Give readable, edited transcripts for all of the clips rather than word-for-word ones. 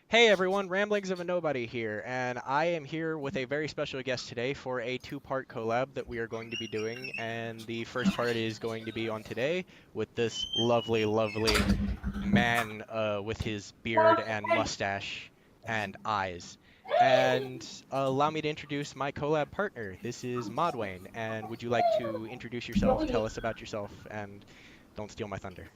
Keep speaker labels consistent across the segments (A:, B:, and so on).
A: Hey everyone, Ramblings of a Nobody here, and I am here with a very special guest today for a two-part collab that we are going to be doing, and the first part is going to be on today with this lovely, lovely man with his beard and mustache and eyes. And allow me to introduce my collab partner. This is Modwain, and would you like to introduce yourself, tell us about yourself, and don't steal my thunder?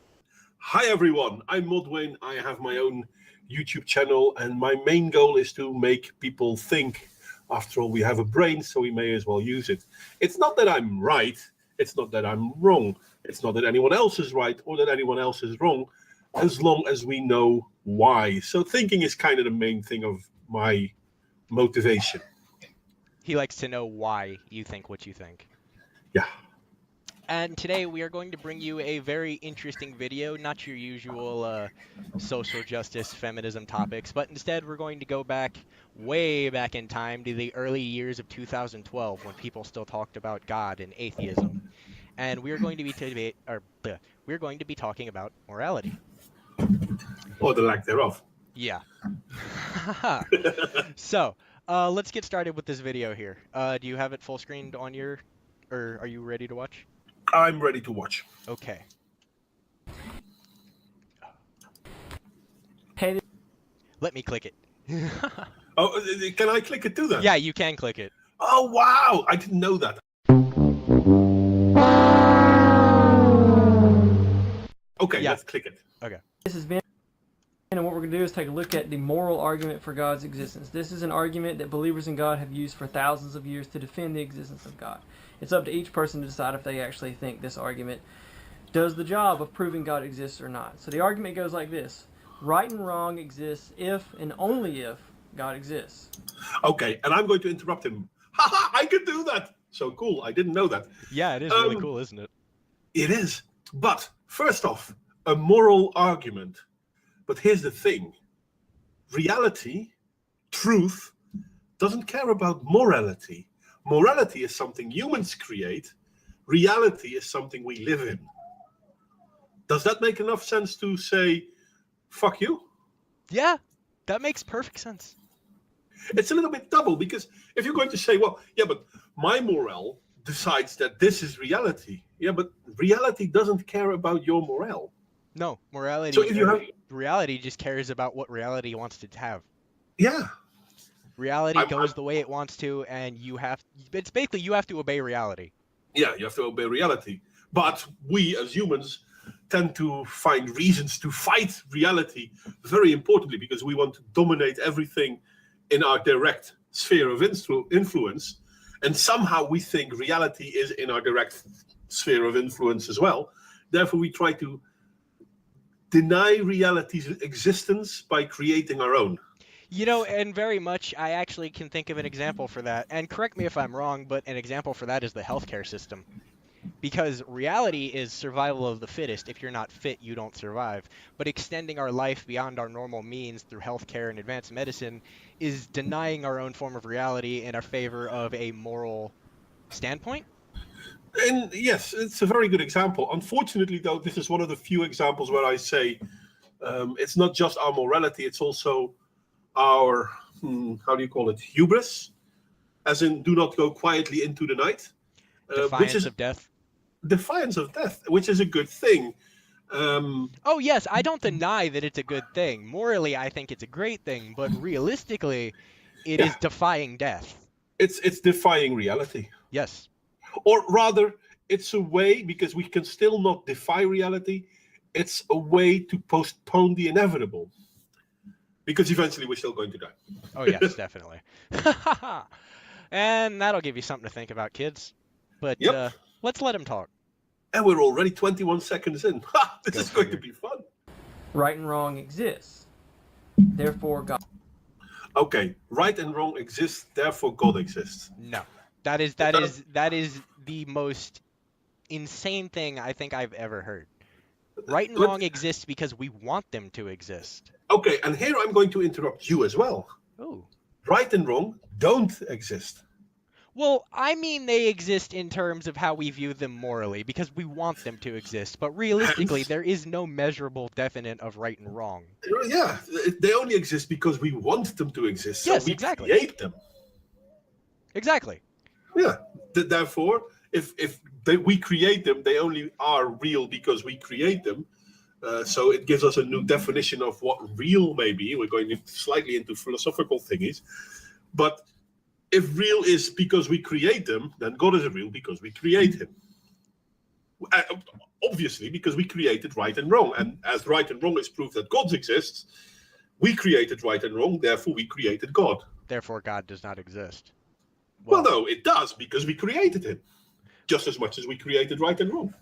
B: Hi everyone, I'm Modwain. I have my own YouTube channel, and my main goal is to make people think. After all, we have a brain, so we may as well use it. It's not that I'm right, it's not that I'm wrong, it's not that anyone else is right or that anyone else is wrong, as long as we know why. So thinking is kind of the main thing of my motivation.
A: He likes to know why you think what you think.
B: Yeah.
A: And today we are going to bring you a very interesting video, not your usual social justice, feminism topics, but instead we're going to go back, way back in time to the early years of 2012 when people still talked about God and atheism. And we're going to be talking about morality.
B: Or the lack thereof.
A: Yeah. So, let's get started with this video here. Do you have it full screened on your, or are you ready to watch?
B: I'm ready to watch.
A: Okay.
C: Hey,
A: Let me click it.
B: Oh, can I click it too then?
A: Yeah, you can click it.
B: Oh, wow. I didn't know that. Okay,
A: Yeah.
B: let's click it.
A: Okay.
C: this is Ben, and what we're going to do is take a look at the moral argument for God's existence. This is an argument that believers in God have used for thousands of years to defend the existence of God. It's up to each person to decide if they actually think this argument does the job of proving God exists or not. So the argument goes like this. Right and wrong exists if and only if God exists.
B: Okay, and I'm going to interrupt him. Haha, I could do that. So cool. I didn't know that.
A: Yeah, it is really cool, isn't it?
B: It is. But first off, a moral argument. But here's the thing. Reality, truth, doesn't care about morality. Morality is something humans create. Reality is something we live in. Does that make enough sense to say, fuck you?
A: Yeah, that makes perfect sense.
B: It's a little bit double, because if you're going to say, well, yeah, but my morale decides that this is reality. Yeah, but reality doesn't care about your morale.
A: No, morality.
B: So if you have,
A: reality just cares about what reality wants to have.
B: yeah,
A: Reality goes the way it wants to, and it's basically you have to obey reality.
B: yeah, you have to obey reality. But we as humans tend to find reasons to fight reality, very importantly, because we want to dominate everything in our direct sphere of influence. And somehow we think reality is in our direct sphere of influence as well. Therefore, we try to deny reality's existence by creating our own.
A: You know, and very much, I actually can think of an example for that. And correct me if I'm wrong, but an example for that is the healthcare system. Because reality is survival of the fittest. If you're not fit, you don't survive. But extending our life beyond our normal means through healthcare and advanced medicine is denying our own form of reality in our favor of a moral standpoint.
B: And yes, it's a very good example. Unfortunately, though, this is one of the few examples where I say it's not just our morality, it's also our, how do you call it, hubris, as in do not go quietly into the night.
A: Defiance of death.
B: Defiance of death, which is a good thing.
A: Oh, yes, I don't deny that it's a good thing. Morally, I think it's a great thing, but realistically, it is defying death.
B: It's defying reality.
A: Yes.
B: Or rather, it's a way, because we can still not defy reality, it's a way to postpone the inevitable. Because eventually we're still going to die.
A: Oh, yes, definitely. And that'll give you something to think about, kids. But
B: Yep.
A: Let's let him talk.
B: And we're already 21 seconds in. Ha! This is going to be fun.
C: Right and wrong exists. Therefore, God.
B: Okay, right and wrong exists, therefore God exists.
A: No. That is the most insane thing I think I've ever heard. Right and wrong exist because we want them to exist.
B: Okay, and here I'm going to interrupt you as well.
A: Oh.
B: Right and wrong don't exist.
A: Well, I mean they exist in terms of how we view them morally, because we want them to exist. But realistically,
B: Hence,
A: there is no measurable definite of right and wrong.
B: yeah, they only exist because we want them to exist. So
A: Yes,
B: we
A: exactly.
B: create them.
A: Exactly.
B: Yeah. Therefore, if we create them, they only are real because we create them. So it gives us a new definition of what real may be. We're going slightly into philosophical thingies. But if real is because we create them, then God is real because we create him. Obviously, because we created right and wrong. And as right and wrong is proof that God exists, we created right and wrong, therefore we created God.
A: Therefore, God does not exist.
B: Well, no, it does, because we created him. Just as much as we created right and wrong.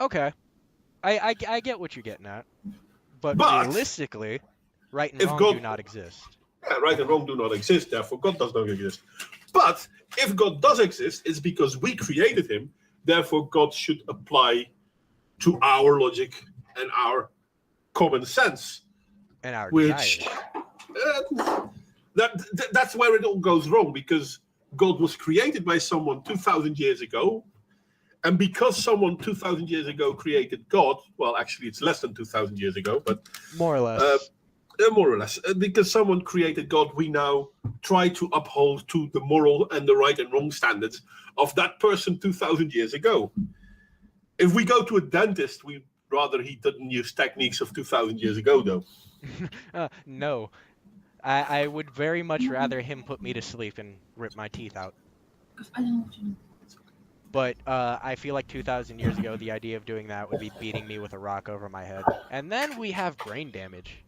A: Okay. I get what you're getting at. But realistically, right and
B: if
A: wrong
B: God-
A: do not exist.
B: Yeah, right and wrong do not exist, therefore God does not exist. But if God does exist, it's because we created him, therefore God should apply to our logic and our common sense.
A: And our
B: Which
A: desires.
B: that's where it all goes wrong, because God was created by someone 2,000 years ago, and because someone 2,000 years ago created God, well, actually it's less than 2,000 years ago, but
A: More or less.
B: more or less, because someone created God, we now try to uphold to the moral and the right and wrong standards of that person 2,000 years ago. If we go to a dentist, we rather he didn't use techniques of 2,000 years ago, though.
A: No. I would very much rather him put me to sleep and rip my teeth out. But I feel like 2,000 years ago, the idea of doing that would be beating me with a rock over my head. And then we have brain damage.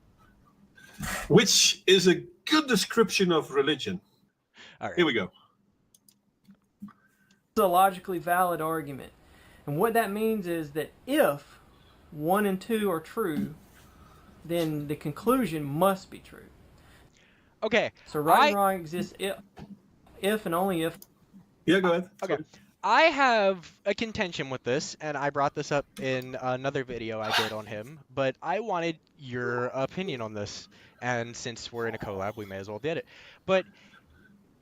B: Which is a good description of religion.
A: All right.
B: Here we go.
C: It's a logically valid argument. And what that means is that if 1 and 2 are true, then the conclusion must be true.
A: Okay.
C: So right and wrong exists if and only if.
B: Yeah, go ahead.
A: Okay. I have a contention with this, and I brought this up in another video I did on him, but I wanted your opinion on this, and since we're in a collab, we may as well get it. But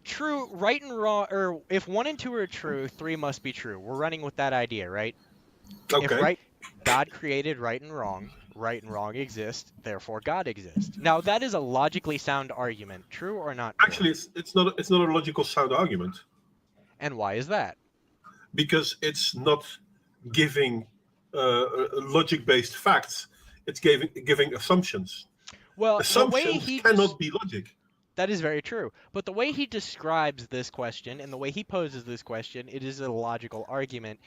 A: true, right and wrong, or if 1 and 2 are true, 3 must be true. We're running with that idea, right?
B: Okay.
A: If God created right and wrong exist, therefore God exists. Now that is a logically sound argument, true or not? True?
B: Actually, it's not a logical sound argument.
A: And why is that?
B: Because it's not giving logic-based facts. It's giving assumptions.
A: Well,
B: Assumptions
A: the way he
B: cannot be logic.
A: That is very true. But the way he describes this question and the way he poses this question, it is a logical argument.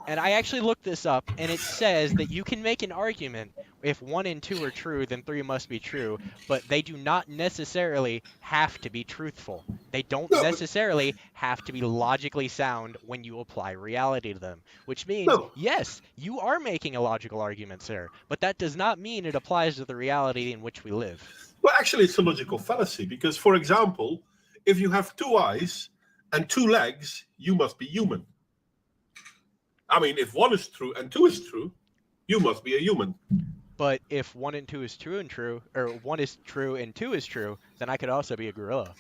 A: And I actually looked this up, and it says that you can make an argument if 1 and 2 are true, then 3 must be true, but they do not necessarily have to be truthful. They don't necessarily have to be logically sound when you apply reality to them, which means, yes, you are making a logical argument, sir, but that does not mean it applies to the reality in which we live.
B: Well, actually, it's a logical fallacy, because, for example, if you have 2 eyes and 2 legs, you must be human. I mean, if 1 is true and 2 is true, you must be a human.
A: But if 1 and 2 is true, or 1 is true and 2 is true, then I could also be a gorilla.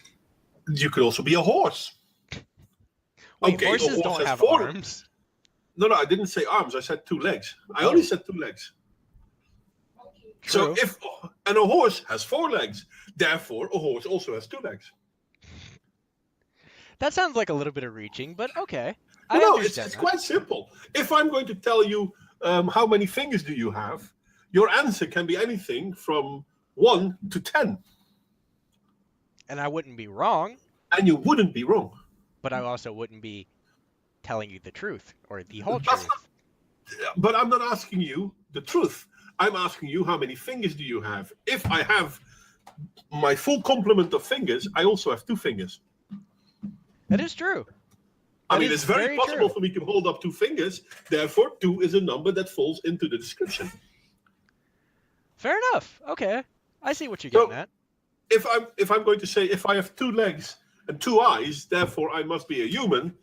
B: You could also be a horse.
A: Wait,
B: okay,
A: horses
B: a horse
A: don't
B: has
A: have
B: 4
A: arms.
B: No, I didn't say arms. I said 2 legs. I only said 2 legs.
A: True.
B: So a horse has 4 legs, therefore a horse also has 2 legs.
A: That sounds like a little bit of reaching, but okay.
B: No, it's quite simple. If I'm going to tell you how many fingers do you have, your answer can be anything from 1 to 10.
A: And I wouldn't be wrong.
B: And you wouldn't be wrong.
A: But I also wouldn't be telling you the truth, or the whole truth.
B: But I'm not asking you the truth. I'm asking you how many fingers do you have. If I have my full complement of fingers, I also have 2 fingers.
A: That is true.
B: I mean, it's very possible for me to hold up 2 fingers. Therefore, 2 is a number that falls into the description.
A: Fair enough. Okay, I see what you're getting at.
B: If I'm going to say if I have 2 legs and 2 eyes, therefore I must be a human.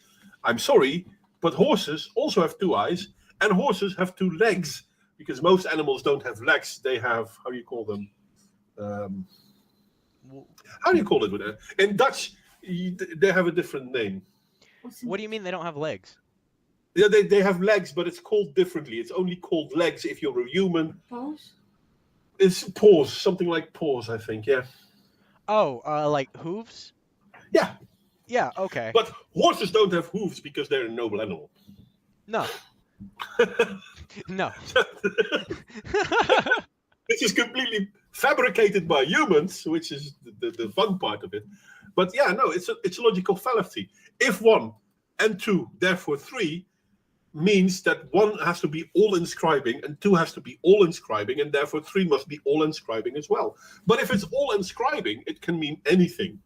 B: I'm sorry, but horses also have 2 eyes, and horses have 2 legs, because most animals don't have legs. They have, how do you call them? How do you call it? In Dutch, They have a different name.
A: What do you mean they don't have legs?
B: Yeah, they have legs, but it's called differently. It's only called legs if you're a human.
D: Paws?
B: It's paws, something like paws, I think. Yeah.
A: Oh, like hooves?
B: Yeah.
A: Yeah, okay.
B: But horses don't have hooves because they're a noble animal.
A: No. No.
B: Which is completely fabricated by humans, which is the fun part of it. But yeah, no, it's a logical fallacy. If 1 and 2, therefore 3, means that 1 has to be all inscribing and 2 has to be all inscribing, and therefore 3 must be all inscribing as well. But if it's all inscribing, it can mean anything.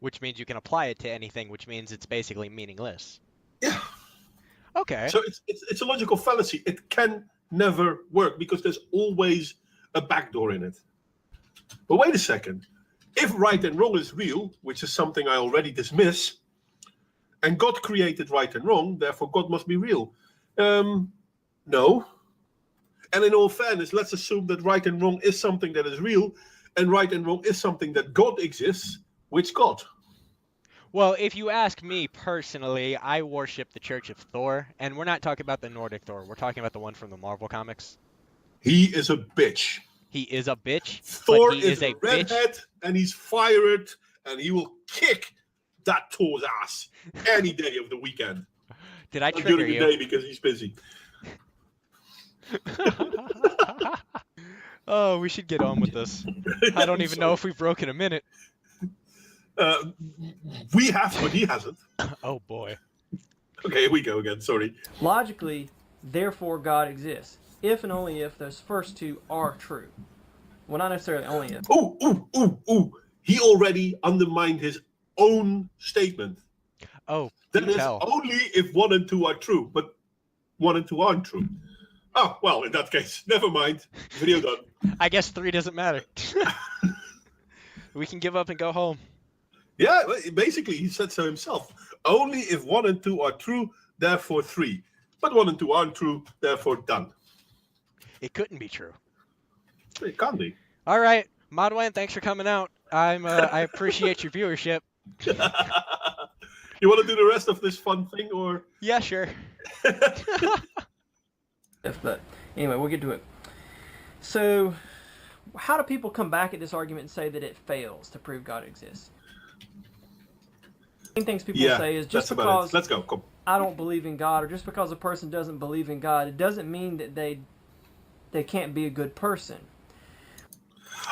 A: Which means you can apply it to anything, which means it's basically meaningless.
B: Yeah.
A: Okay.
B: So it's a logical fallacy. It can never work because there's always a backdoor in it. But wait a second. If right and wrong is real, which is something I already dismiss, and God created right and wrong, therefore God must be real. No. And in all fairness, let's assume that right and wrong is something that is real, and right and wrong is something that God exists. Which God?
A: Well, if you ask me personally, I worship the Church of Thor, and we're not talking about the Nordic Thor. We're talking about the one from the Marvel comics.
B: He is a bitch.
A: He is a bitch.
B: Thor
A: but he
B: is a redhead, and he's fired, and he will kick that Thor's ass any day of the weekend.
A: Did I
B: Not
A: trigger
B: during
A: you?
B: the day because he's busy.
A: Oh, we should get on with this. I don't even know if we've broken a minute.
B: We have, but he hasn't.
A: Oh boy.
B: Okay, here we go again. Sorry.
C: Logically, therefore God exists. If and only if those first 2 are true. Well, not necessarily only if.
B: Ooh. He already undermined his own statement.
A: Oh,
B: That is
A: tell.
B: only if 1 and 2 are true, but 1 and 2 aren't true. Oh, well, in that case, never mind. Video done.
A: I guess 3 doesn't matter. We can give up and go home.
B: Yeah, basically, he said so himself. Only if 1 and 2 are true, therefore 3. But 1 and 2 aren't true, therefore done.
A: It couldn't be true.
B: It can't be.
A: All right, Modwain, thanks for coming out. I appreciate your viewership.
B: You want to do the rest of this fun thing, or?
A: Yeah, sure.
C: But anyway, we'll get to it. So, how do people come back at this argument and say that it fails to prove God exists? Main things people say is just because
B: Let's go. Come.
C: I don't believe in God, or just because a person doesn't believe in God, it doesn't mean that they can't be a good person.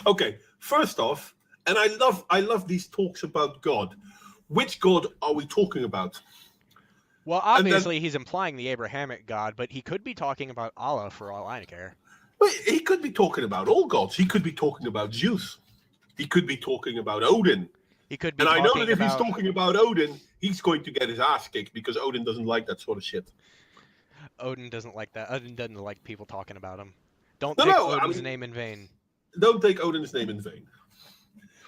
B: Okay, first off, and I love these talks about God. Which God are we talking about?
A: Well, obviously he's implying the Abrahamic God, but he could be talking about Allah for all I care.
B: Well, he could be talking about all gods. He could be talking about Zeus. He could be talking about Odin.
A: He could be
B: And I
A: talking
B: know that if
A: about...
B: he's talking about Odin, he's going to get his ass kicked because Odin doesn't like that sort of shit.
A: Odin doesn't like that. Odin doesn't like people talking about him. Don't
B: No,
A: take
B: no,
A: Odin's name in vain.
B: Don't take Odin's name in vain.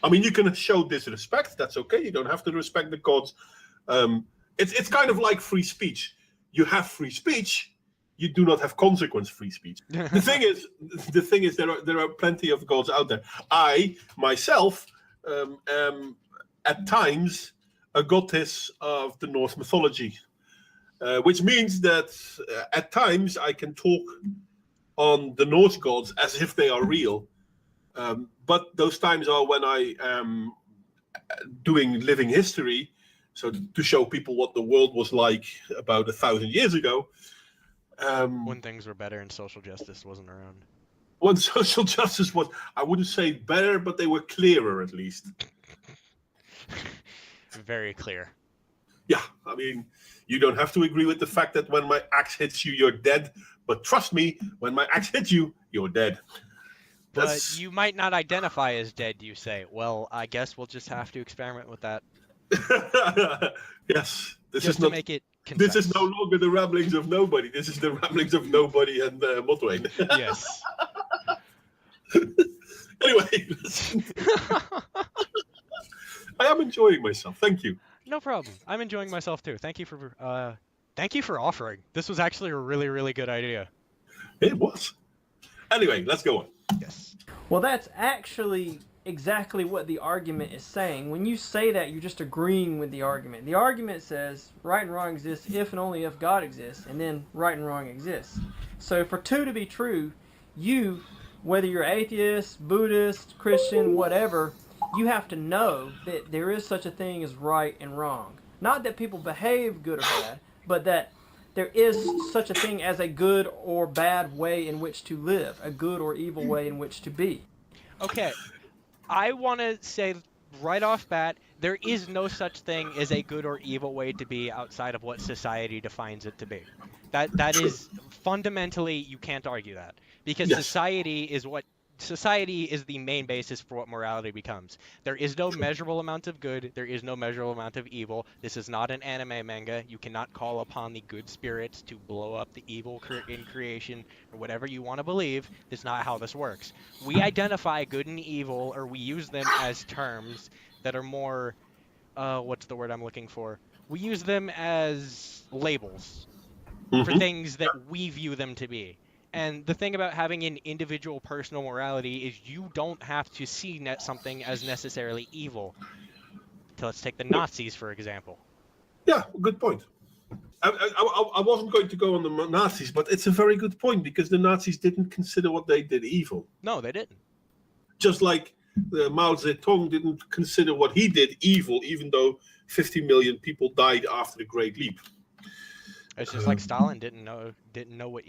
B: I mean, you can show disrespect. That's okay. You don't have to respect the gods. It's kind of like free speech. You have free speech. You do not have consequence-free speech. The thing is, there are plenty of gods out there. I myself am at times a goddess of the Norse mythology, which means that at times I can talk on the Norse gods as if they are real. But those times are when I am doing living history, so to show people what the world was like about 1,000 years ago.
A: When things were better and social justice wasn't around.
B: When social justice was, I wouldn't say better, but they were clearer at least.
A: Very clear.
B: Yeah, I mean, you don't have to agree with the fact that when my axe hits you, you're dead. But trust me, when my axe hits you, you're dead.
A: But you might not identify as dead, you say. Well, I guess we'll just have to experiment with that.
B: Yes, this
A: just
B: is not.
A: To make it
B: This is no longer the ramblings of nobody. This is the ramblings of nobody and Modwain.
A: Yes.
B: Anyway, I am enjoying myself. Thank you.
A: No problem. I'm enjoying myself too. Thank you for offering. This was actually a really, really good idea.
B: It was. Anyway, let's go on.
A: Yes.
C: Well, that's actually exactly what the argument is saying. When you say that, you're just agreeing with the argument. The argument says right and wrong exists if and only if God exists, and then right and wrong exists. So for two to be true, you, whether you're atheist, Buddhist, Christian, whatever, you have to know that there is such a thing as right and wrong. Not that people behave good or bad, but that there is such a thing as a good or bad way in which to live, a good or evil way in which to be.
A: Okay, I want to say right off bat, there is no such thing as a good or evil way to be outside of what society defines it to be. That is fundamentally, you can't argue that, because
B: Yes.
A: society is the main basis for what morality becomes. There is no measurable amount of good, there is no measurable amount of evil. This is not an anime manga. You cannot call upon the good spirits to blow up the evil in creation, or whatever you want to believe. That's not how this works. We identify good and evil, or we use them as terms that are more, what's the word I'm looking for? We use them as labels for
B: Mhm.
A: things that we view them to be. And the thing about having an individual personal morality is you don't have to see something as necessarily evil. So let's take the Nazis, for example.
B: Yeah, good point. I wasn't going to go on the Nazis, but it's a very good point because the Nazis didn't consider what they did evil.
A: No, they didn't.
B: Just like Mao Zedong didn't consider what he did evil, even though 50 million people died after the Great Leap.
A: It's just like Stalin didn't know what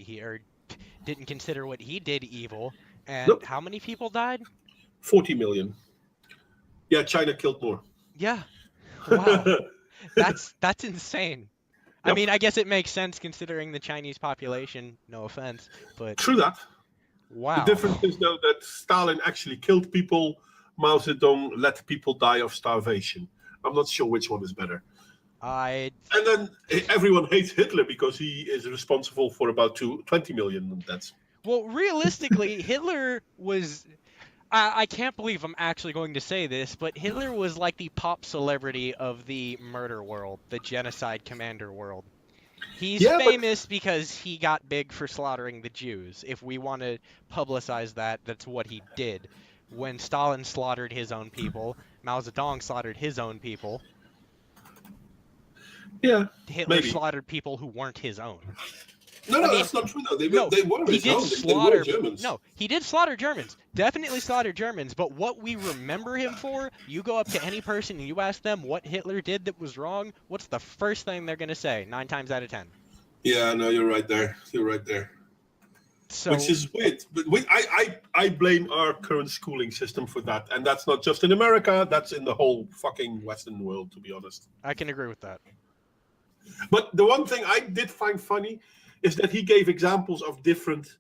A: didn't consider what he did evil. And
B: Nope.
A: how many people died?
B: 40 million. Yeah, China killed more.
A: Yeah. Wow. That's insane. I
B: Yep.
A: mean, I guess it makes sense considering the Chinese population, no offense, but
B: True that.
A: wow.
B: The difference is, though, that Stalin actually killed people. Mao Zedong let people die of starvation. I'm not sure which one is better. And then everyone hates Hitler because he is responsible for about 20 million deaths.
A: Well, realistically, Hitler was... I can't believe I'm actually going to say this, but Hitler was like the pop celebrity of the murder world, the genocide commander world. He's famous because he got big for slaughtering the Jews. If we want to publicize that, that's what he did. When Stalin slaughtered his own people, Mao Zedong slaughtered his own people.
B: Yeah,
A: Hitler
B: maybe.
A: slaughtered people who weren't his own.
B: No,
A: I mean,
B: that's not true. Though. They were
A: he
B: his
A: did
B: own.
A: slaughter.
B: They were Germans.
A: No, he did slaughter Germans. Definitely slaughtered Germans. But what we remember him for, you go up to any person and you ask them what Hitler did that was wrong, what's the first thing they're going to say 9 times out of 10?
B: Yeah, no, you're right there. You're right there.
A: So,
B: which is weird. But I blame our current schooling system for that. And that's not just in America. That's in the whole fucking Western world, to be honest.
A: I can agree with that.
B: But the one thing I did find funny is that he gave examples of different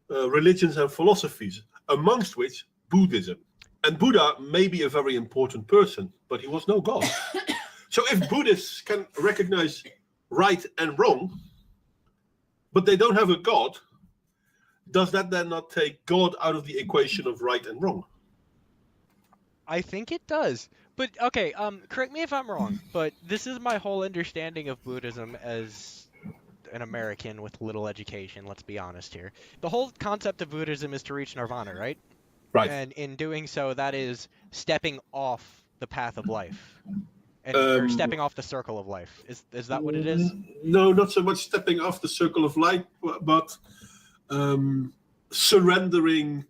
B: religions and philosophies, amongst which Buddhism. And Buddha may be a very important person, but he was no god. So if Buddhists can recognize right and wrong, but they don't have a god, does that then not take God out of the equation of right and wrong?
A: I think it does. But, okay, correct me if I'm wrong, but this is my whole understanding of Buddhism as an American with little education, let's be honest here. The whole concept of Buddhism is to reach nirvana, right?
B: Right.
A: And in doing so, that is stepping off the path of life. Or stepping off the circle of life. Is that what it is?
B: No, not so much stepping off the circle of life, but surrendering,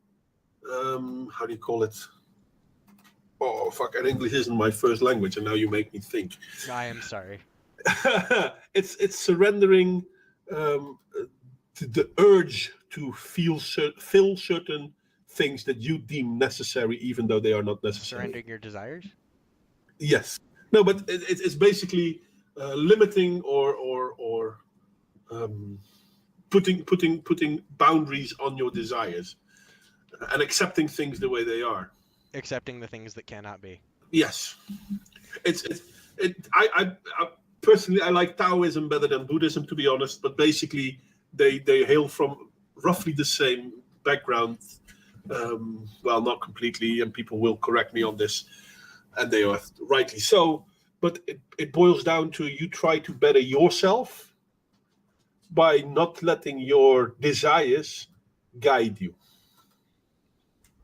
B: how do you call it? Oh, fuck, and English isn't my first language, and now you make me think.
A: I am sorry.
B: It's surrendering the urge to feel certain things that you deem necessary, even though they are not necessary.
A: Surrendering your desires?
B: Yes. No, but it's basically limiting or putting boundaries on your desires and accepting things the way they are.
A: Accepting the things that cannot be.
B: Yes. I personally, I like Taoism better than Buddhism, to be honest, but basically they hail from roughly the same background. Well, not completely, and people will correct me on this, and they are rightly so, but it boils down to you try to better yourself by not letting your desires guide you.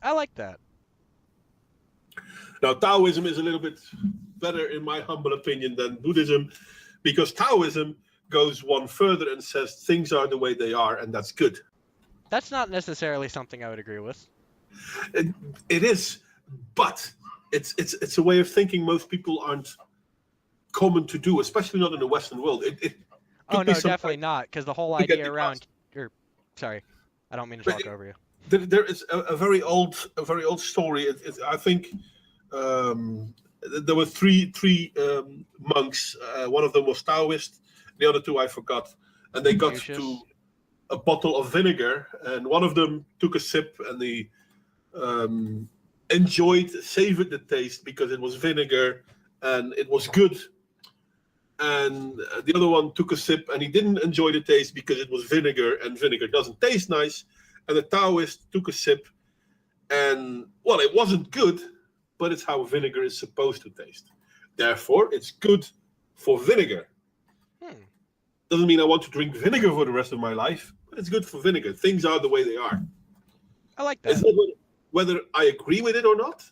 A: I like that.
B: Now, Taoism is a little bit better, in my humble opinion, than Buddhism, because Taoism goes one further and says things are the way they are, and that's good.
A: That's not necessarily something I would agree with.
B: It is, but it's a way of thinking most people aren't common to do, especially not in the Western world.
A: Oh no, definitely not, because the whole idea around, sorry, I don't mean to talk over you.
B: There is a very old story. I think there were three monks. One of them was Taoist. The other two I forgot. And they got to a bottle of vinegar, and one of them took a sip, and they savored the taste because it was vinegar and it was good. And the other one took a sip, and he didn't enjoy the taste because it was vinegar, and vinegar doesn't taste nice. And the Taoist took a sip, and, well, it wasn't good, but it's how vinegar is supposed to taste. Therefore, it's good for vinegar. Doesn't mean I want to drink vinegar for the rest of my life, but it's good for vinegar. Things are the way they are.
A: I like that.
B: It's not whether I agree with it or not,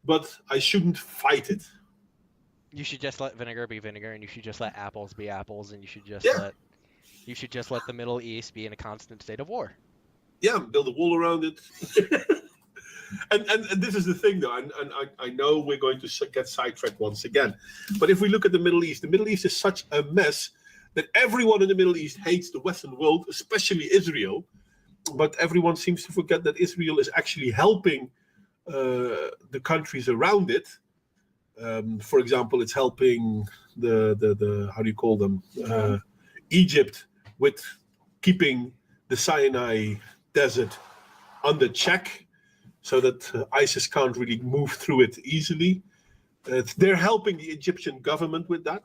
B: but I shouldn't fight it.
A: You should just let vinegar be vinegar, and you should just let apples be apples, and you should just let the Middle East be in a constant state of war.
B: Yeah, build a wall around it. and this is the thing, though, and I know we're going to get sidetracked once again, but if we look at the Middle East is such a mess that everyone in the Middle East hates the Western world, especially Israel, but everyone seems to forget that Israel is actually helping the countries around it. For example, it's helping the how do you call them? Egypt with keeping the Sinai desert under check so that ISIS can't really move through it easily. They're helping the Egyptian government with that.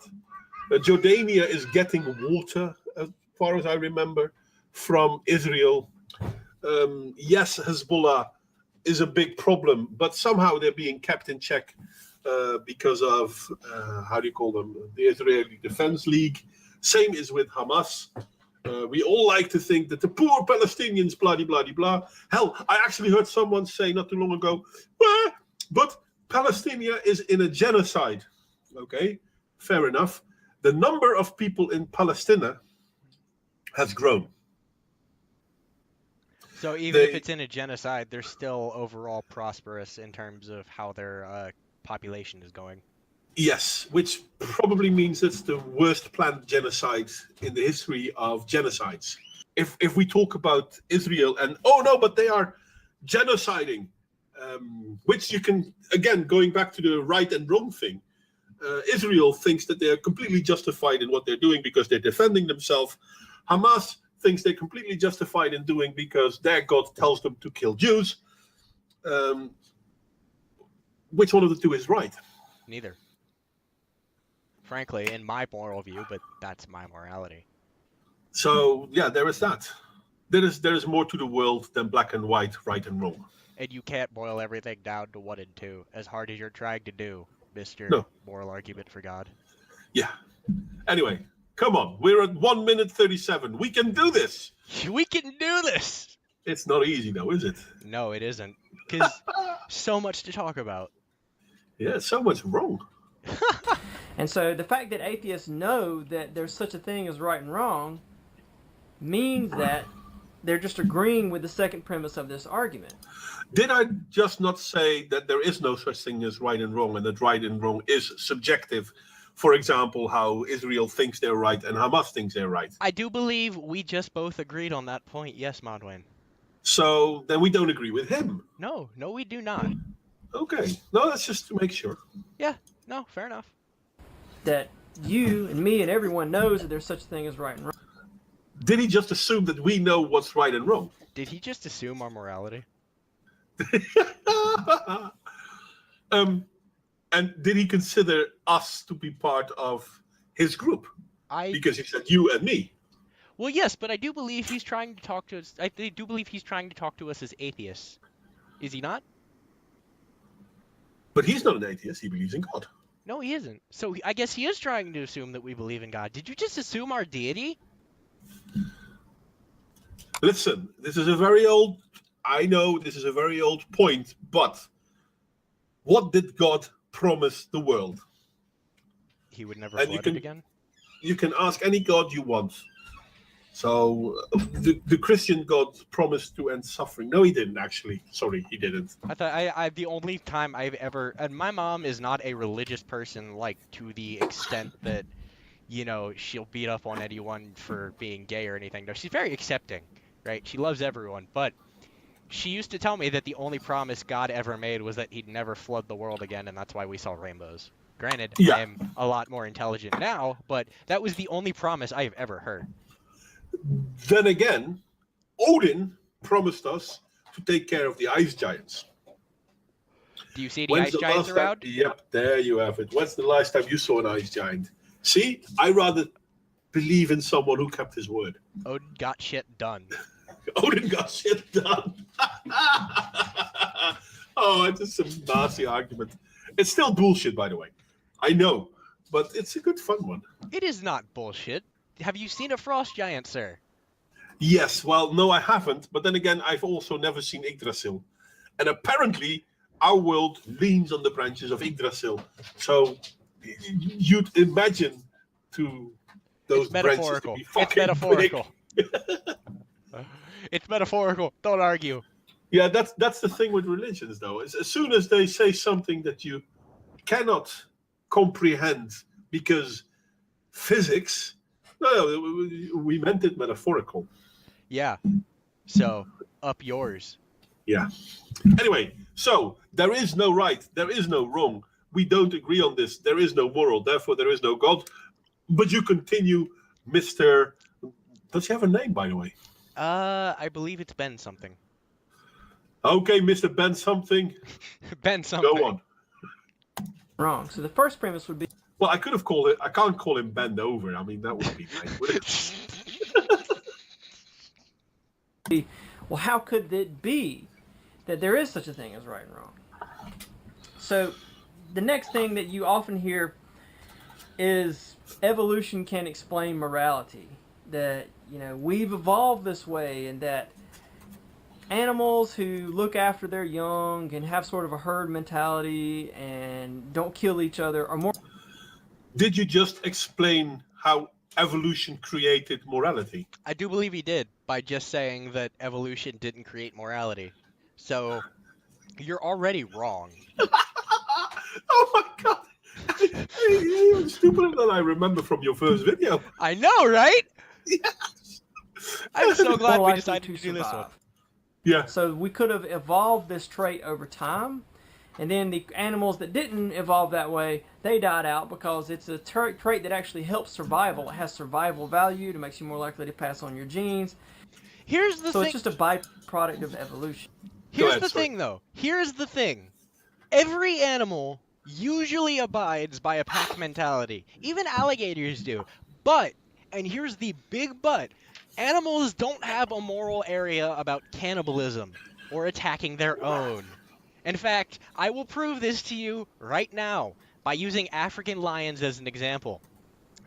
B: Jordania is getting water, as far as I remember, from Israel. Yes, Hezbollah is a big problem, but somehow they're being kept in check because of, how do you call them, the Israeli Defense League. Same is with Hamas. We all like to think that the poor Palestinians, blah, blah, blah, blah. Hell, I actually heard someone say not too long ago, but Palestine is in a genocide. Okay, fair enough. The number of people in Palestine has grown.
A: So even if it's in a genocide, they're still overall prosperous in terms of how their population is going.
B: Yes, which probably means it's the worst planned genocide in the history of genocides. If we talk about Israel and, oh no, but they are genociding, which you can, again, going back to the right and wrong thing, Israel thinks that they're completely justified in what they're doing because they're defending themselves. Hamas thinks they're completely justified in doing because their God tells them to kill Jews. Which one of the two is right?
A: Neither. Frankly, in my moral view, but that's my morality.
B: So, yeah, there is that. There is more to the world than black and white, right and wrong.
A: And you can't boil everything down to 1 and 2, as hard as you're trying to do, Mr.
B: No.
A: Moral Argument for God.
B: Yeah. Anyway, come on. We're at 1 minute 37. We can do this.
A: We can do this!
B: It's not easy, though, is it?
A: No, it isn't. Because so much to talk about.
B: Yeah, so much wrong.
C: And so the fact that atheists know that there's such a thing as right and wrong means that they're just agreeing with the second premise of this argument.
B: Did I just not say that there is no such thing as right and wrong, and that right and wrong is subjective? For example, how Israel thinks they're right and Hamas thinks they're right.
A: I do believe we just both agreed on that point. Yes, Modwain.
B: So then we don't agree with him.
A: No, we do not.
B: Okay. No, that's just to make sure.
A: Yeah, no, fair enough.
C: That you and me and everyone knows that there's such a thing as right and wrong.
B: Did he just assume that we know what's right and wrong?
A: Did he just assume our morality?
B: And did he consider us to be part of his group? Because he said you and me.
A: Well, yes, but I do believe he's trying to talk to us. I do believe he's trying to talk to us as atheists. Is he not?
B: But he's not an atheist. He believes in God.
A: No, he isn't. So I guess he is trying to assume that we believe in God. Did you just assume our deity?
B: Listen, this is a very old... I know this is a very old point, but What did God promise the world?
A: He would never
B: And
A: flood it again?
B: You can ask any God you want. So the Christian God promised to end suffering. No, he didn't actually. Sorry, he didn't.
A: I thought I the only time I've ever, and my mom is not a religious person, like to the extent that, you know, she'll beat up on anyone for being gay or anything. No, she's very accepting, right? She loves everyone, but she used to tell me that the only promise God ever made was that he'd never flood the world again, and that's why we saw rainbows. Granted,
B: Yeah.
A: I am a lot more intelligent now, but that was the only promise I have ever heard.
B: Then again, Odin promised us to take care of the ice giants.
A: Do you see the ice giants around?
B: Yep, there you have it. When's the last time you saw an ice giant? See, I rather believe in someone who kept his word.
A: Odin got shit done.
B: Odin got shit done. Oh, it's just some nasty argument. It's still bullshit, by the way. I know, but it's a good fun one.
A: It is not bullshit. Have you seen a frost giant, sir?
B: Yes, well, no, I haven't. But then again, I've also never seen Yggdrasil. And apparently, our world leans on the branches of Yggdrasil. So you'd imagine those branches to be fucking
A: It's metaphorical.
B: big.
A: It's metaphorical. Don't argue.
B: Yeah, that's the thing with religions, though. As soon as they say something that you cannot comprehend because physics, no, we meant it metaphorical.
A: Yeah. So, up yours.
B: Yeah. Anyway, so there is no right, there is no wrong. We don't agree on this. There is no moral, therefore there is no God. But you continue, Mr. Does he have a name, by the way?
A: I believe it's Ben something.
B: Okay, Mr. Ben something.
A: Ben something.
B: Go on.
C: Wrong. So the first premise would be,
B: Well, I could have called it. I can't call him Bend Over. I mean, that would be nice, would it?
C: well, how could it be that there is such a thing as right and wrong? So the next thing that you often hear is evolution can explain morality. That, you know, we've evolved this way, and that animals who look after their young and have sort of a herd mentality and don't kill each other are more...
B: Did you just explain how evolution created morality?
A: I do believe he did by just saying that evolution didn't create morality. So, you're already wrong.
B: Oh my god! You're stupider than I remember from your first video.
A: I know, right?
B: Yes.
A: I'm so glad
C: more
A: we
C: likely
A: decided to do this one.
C: survive.
B: Yeah.
C: So we could have evolved this trait over time, and then the animals that didn't evolve that way, they died out because it's a trait that actually helps survival. It has survival value. It makes you more likely to pass on your genes.
A: Here's the
C: So
A: thing.
C: it's just a byproduct of evolution.
A: Here's the thing, though. Here's the thing. Every animal usually abides by a pack mentality. Even alligators do. But, and here's the big but, animals don't have a moral area about cannibalism or attacking their own. In fact, I will prove this to you right now by using African lions as an example.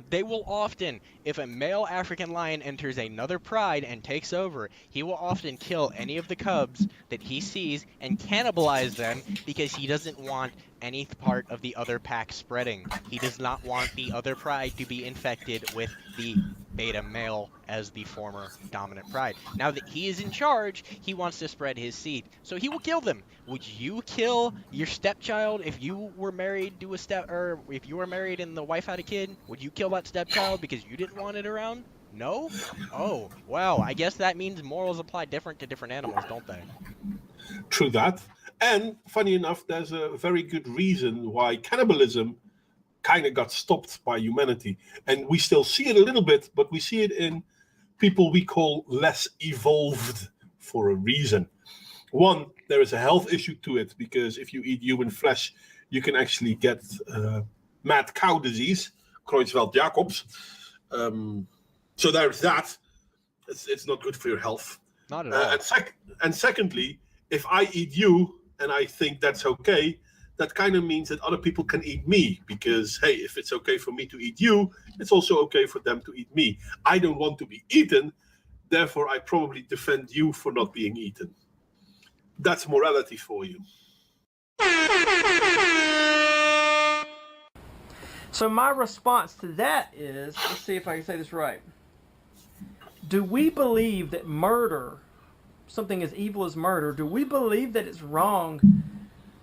A: They will often, if a male African lion enters another pride and takes over, he will often kill any of the cubs that he sees and cannibalize them because he doesn't want any part of the other pack spreading. He does not want the other pride to be infected with the beta male as the former dominant pride. Now that he is in charge, he wants to spread his seed, so he will kill them. Would you kill your stepchild if you were married to or if you were married and the wife had a kid? Would you kill that stepchild because you didn't want it around? No? Oh, well, I guess that means morals apply different to different animals, don't they?
B: True that. And funny enough, there's a very good reason why cannibalism kind of got stopped by humanity. And we still see it a little bit, but we see it in people we call less evolved for a reason. One, there is a health issue to it, because if you eat human flesh, you can actually get mad cow disease, Creutzfeldt-Jacobs. So there's that. It's not good for your health.
A: Not at all.
B: And secondly, if I eat you and I think that's okay, that kind of means that other people can eat me, because, hey, if it's okay for me to eat you, it's also okay for them to eat me. I don't want to be eaten, therefore I probably defend you for not being eaten. That's morality for you.
C: So my response to that is, let's see if I can say this right. Do we believe that murder, something as evil as murder, do we believe that it's wrong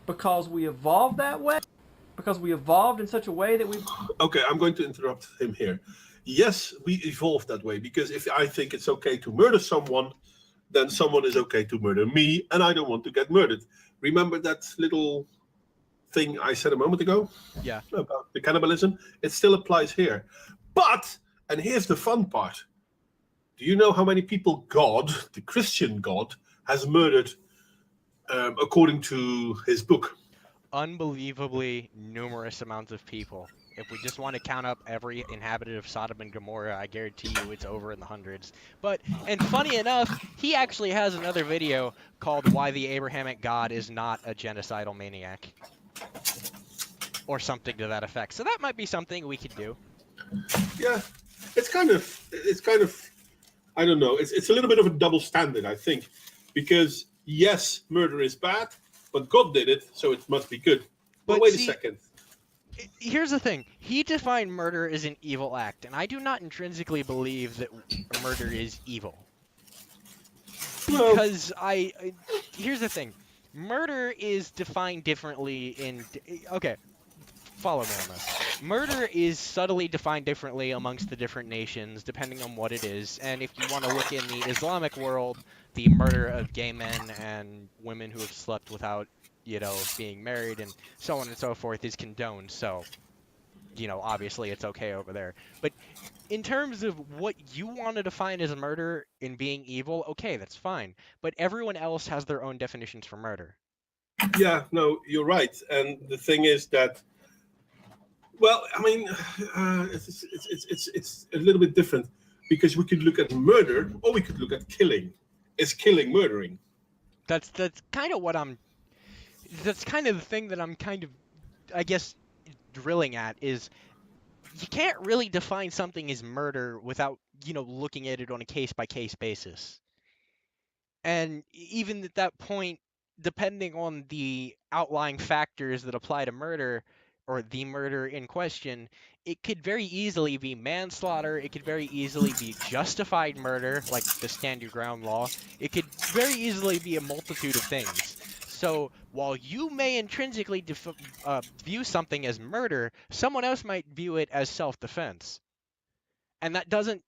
C: because we evolved that way? Because we evolved in such a way that we...
B: Okay, I'm going to interrupt him here. Yes, we evolved that way, because if I think it's okay to murder someone, then someone is okay to murder me, and I don't want to get murdered. Remember that little thing I said a moment ago?
A: Yeah.
B: About the cannibalism? It still applies here. But, and here's the fun part, do you know how many people God, the Christian God, has murdered according to his book?
A: Unbelievably numerous amounts of people. If we just want to count up every inhabitant of Sodom and Gomorrah, I guarantee you it's over in the hundreds. But, and funny enough, he actually has another video called Why the Abrahamic God is Not a Genocidal Maniac. Or something to that effect. So that might be something we could do.
B: Yeah, it's kind of, I don't know, it's a little bit of a double standard, I think. Because, yes, murder is bad, but God did it, so it must be good. But wait a second.
A: Here's the thing. He defined murder as an evil act, and I do not intrinsically believe that murder is evil. Because here's the thing. Murder is defined differently in... Okay, follow me on this. Murder is subtly defined differently amongst the different nations, depending on what it is. And if you want to look in the Islamic world, the murder of gay men and women who have slept without, you know, being married and so on and so forth is condoned. So, you know, obviously it's okay over there. But in terms of what you want to define as murder in being evil, okay, that's fine. But everyone else has their own definitions for murder.
B: Yeah, no, you're right. And the thing is that, well, I mean, it's a little bit different, because we could look at murder or we could look at killing. Is killing murdering?
A: That's kind of what that's kind of the thing that I'm kind of, I guess, drilling at, is you can't really define something as murder without, you know, looking at it on a case-by-case basis. And even at that point, depending on the outlying factors that apply to murder, or the murder in question, it could very easily be manslaughter, it could very easily be justified murder, like the stand your ground law, it could very easily be a multitude of things. So, while you may intrinsically view something as murder, someone else might view it as self-defense. And that doesn't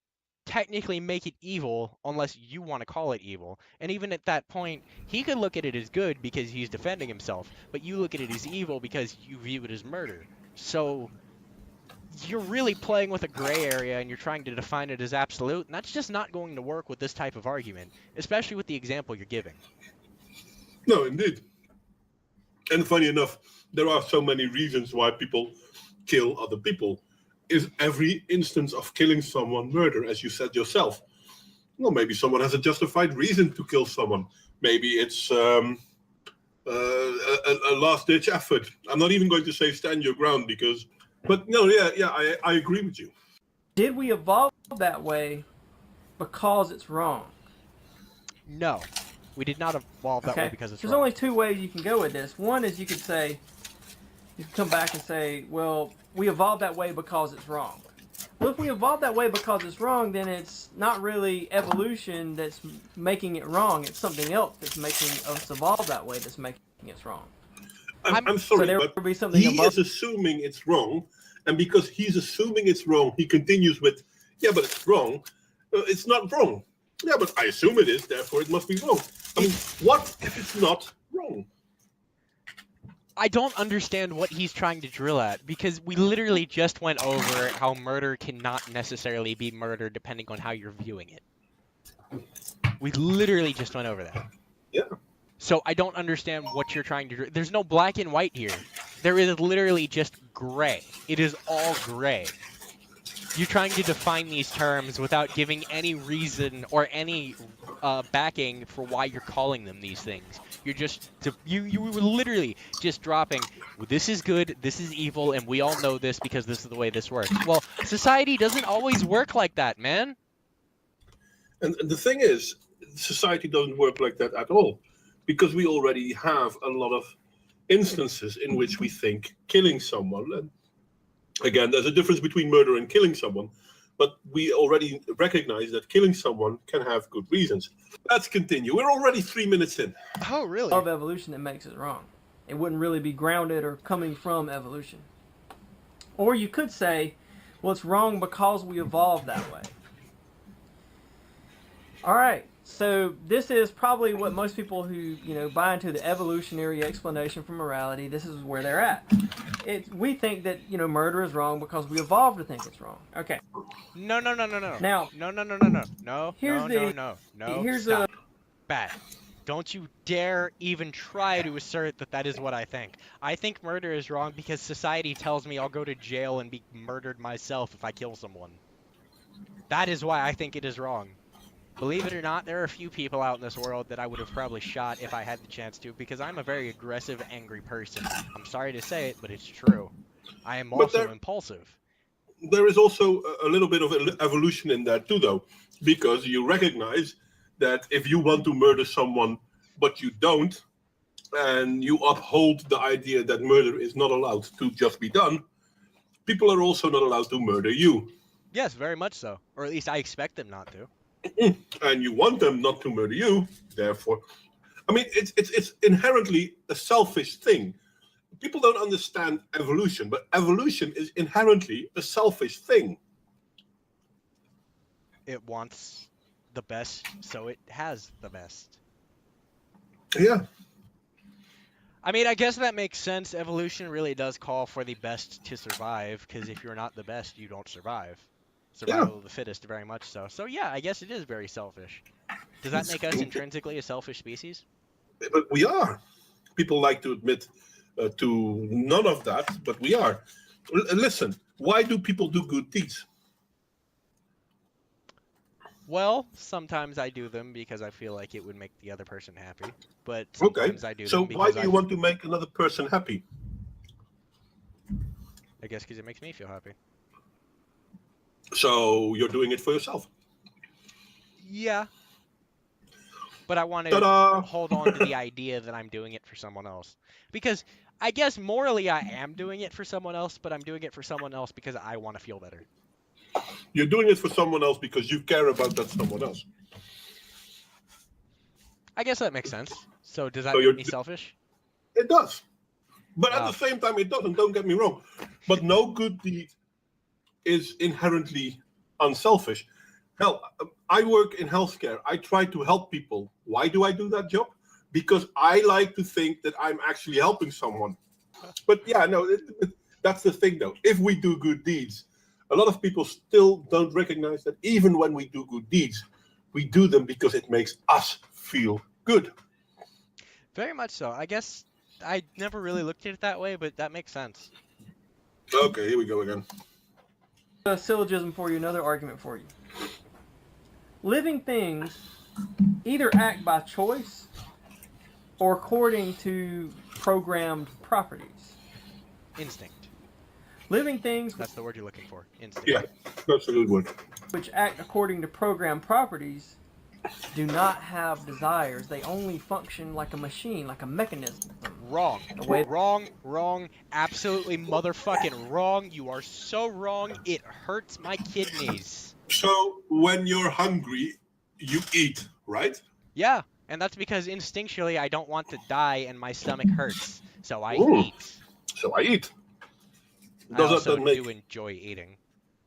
A: technically make it evil unless you want to call it evil. And even at that point, he could look at it as good because he's defending himself, but you look at it as evil because you view it as murder. So you're really playing with a gray area and you're trying to define it as absolute, and that's just not going to work with this type of argument, especially with the example you're giving.
B: No, indeed. And funny enough, there are so many reasons why people kill other people. Is every instance of killing someone murder, as you said yourself? Well, maybe someone has a justified reason to kill someone. Maybe it's a last-ditch effort. I'm not even going to say stand your ground, because... But no, yeah, I agree with you.
C: Did we evolve that way because it's wrong?
A: No, we did not evolve that way because it's wrong.
C: There's only two ways you can go with this. One is you could say, you can come back and say, well, we evolved that way because it's wrong. Well, if we evolved that way because it's wrong, then it's not really evolution that's making it wrong. It's something else that's making us evolve that way that's making it wrong.
B: I'm sorry,
C: so
B: but he is assuming it's wrong, and because he's assuming it's wrong, he continues with, yeah, but it's wrong. It's not wrong. Yeah, but I assume it is, therefore it must be wrong. I mean, what if it's not wrong?
A: I don't understand what he's trying to drill at, because we literally just went over how murder cannot necessarily be murder depending on how you're viewing it. We literally just went over that.
B: Yeah.
A: So I don't understand what you're trying to do. There's no black and white here. There is literally just gray. It is all gray. You're trying to define these terms without giving any reason or any backing for why you're calling them these things. You're just, you were literally just dropping, well, this is good, this is evil, and we all know this because this is the way this works. Well, society doesn't always work like that, man.
B: And the thing is, society doesn't work like that at all, because we already have a lot of instances in which we think killing someone, and Again, there's a difference between murder and killing someone, but we already recognize that killing someone can have good reasons. Let's continue. We're already 3 minutes in.
A: Oh, really?
C: Of evolution that makes it wrong. It wouldn't really be grounded or coming from evolution. Or you could say, well, it's wrong because we evolved that way. All right, so this is probably what most people who buy into the evolutionary explanation for morality, this is where they're at. We think that murder is wrong because we evolved to think it's wrong. Okay.
A: No. Now, no.
C: Here's
A: Stop. Bad. Don't you dare even try to assert that that is what I think. I think murder is wrong because society tells me I'll go to jail and be murdered myself if I kill someone. That is why I think it is wrong. Believe it or not, there are a few people out in this world that I would have probably shot if I had the chance to, because I'm a very aggressive, angry person. I'm sorry to say it, but it's true. I am also impulsive.
B: There is also a little bit of evolution in that too, though, because you recognize that if you want to murder someone, but you don't, and you uphold the idea that murder is not allowed to just be done, people are also not allowed to murder you.
A: Yes, very much so. Or at least I expect them not to.
B: And you want them not to murder you, therefore. I mean, it's inherently a selfish thing. People don't understand evolution, but evolution is inherently a selfish thing.
A: It wants the best, so it has the best.
B: Yeah.
A: I mean, I guess that makes sense. Evolution really does call for the best to survive, because if you're not the best, you don't survive. Survival of the fittest, very much so. So yeah, I guess it is very selfish. Does that make us intrinsically a selfish species?
B: But we are. People like to admit to none of that, but we are. Listen, why do people do good deeds?
A: Well, sometimes I do them because I feel like it would make the other person happy. But sometimes I do
B: so
A: them because
B: why do you want to make another person happy?
A: I guess because it makes me feel happy.
B: So you're doing it for yourself.
A: Yeah. But I want to
B: Ta-da!
A: hold on to the idea that I'm doing it for someone else. Because I guess morally I am doing it for someone else, but I'm doing it for someone else because I want to feel better.
B: You're doing it for someone else because you care about that someone else.
A: I guess that makes sense. So does that
B: So
A: make me selfish?
B: It does. But at the same time, it doesn't. Don't get me wrong. But no good deed is inherently unselfish. Hell, I work in healthcare. I try to help people. Why do I do that job? Because I like to think that I'm actually helping someone. But yeah, no, that's the thing though. If we do good deeds, a lot of people still don't recognize that even when we do good deeds, we do them because it makes us feel good.
A: Very much so. I guess I never really looked at it that way, but that makes sense.
B: Okay, here we go again.
C: A syllogism for you, another argument for you. Living things either act by choice or according to programmed properties.
A: Instinct.
C: Living things,
A: That's the word you're looking for. Instinct.
B: Yeah, that's a good word.
C: which act according to programmed properties, do not have desires. They only function like a machine, like a mechanism.
A: Wrong. Wrong. Absolutely motherfucking wrong. You are so wrong. It hurts my kidneys.
B: So when you're hungry, you eat, right?
A: Yeah, and that's because instinctually I don't want to die and my stomach hurts. So I
B: Ooh.
A: eat.
B: So I eat.
A: I
B: Does
A: also
B: that make...
A: do enjoy eating.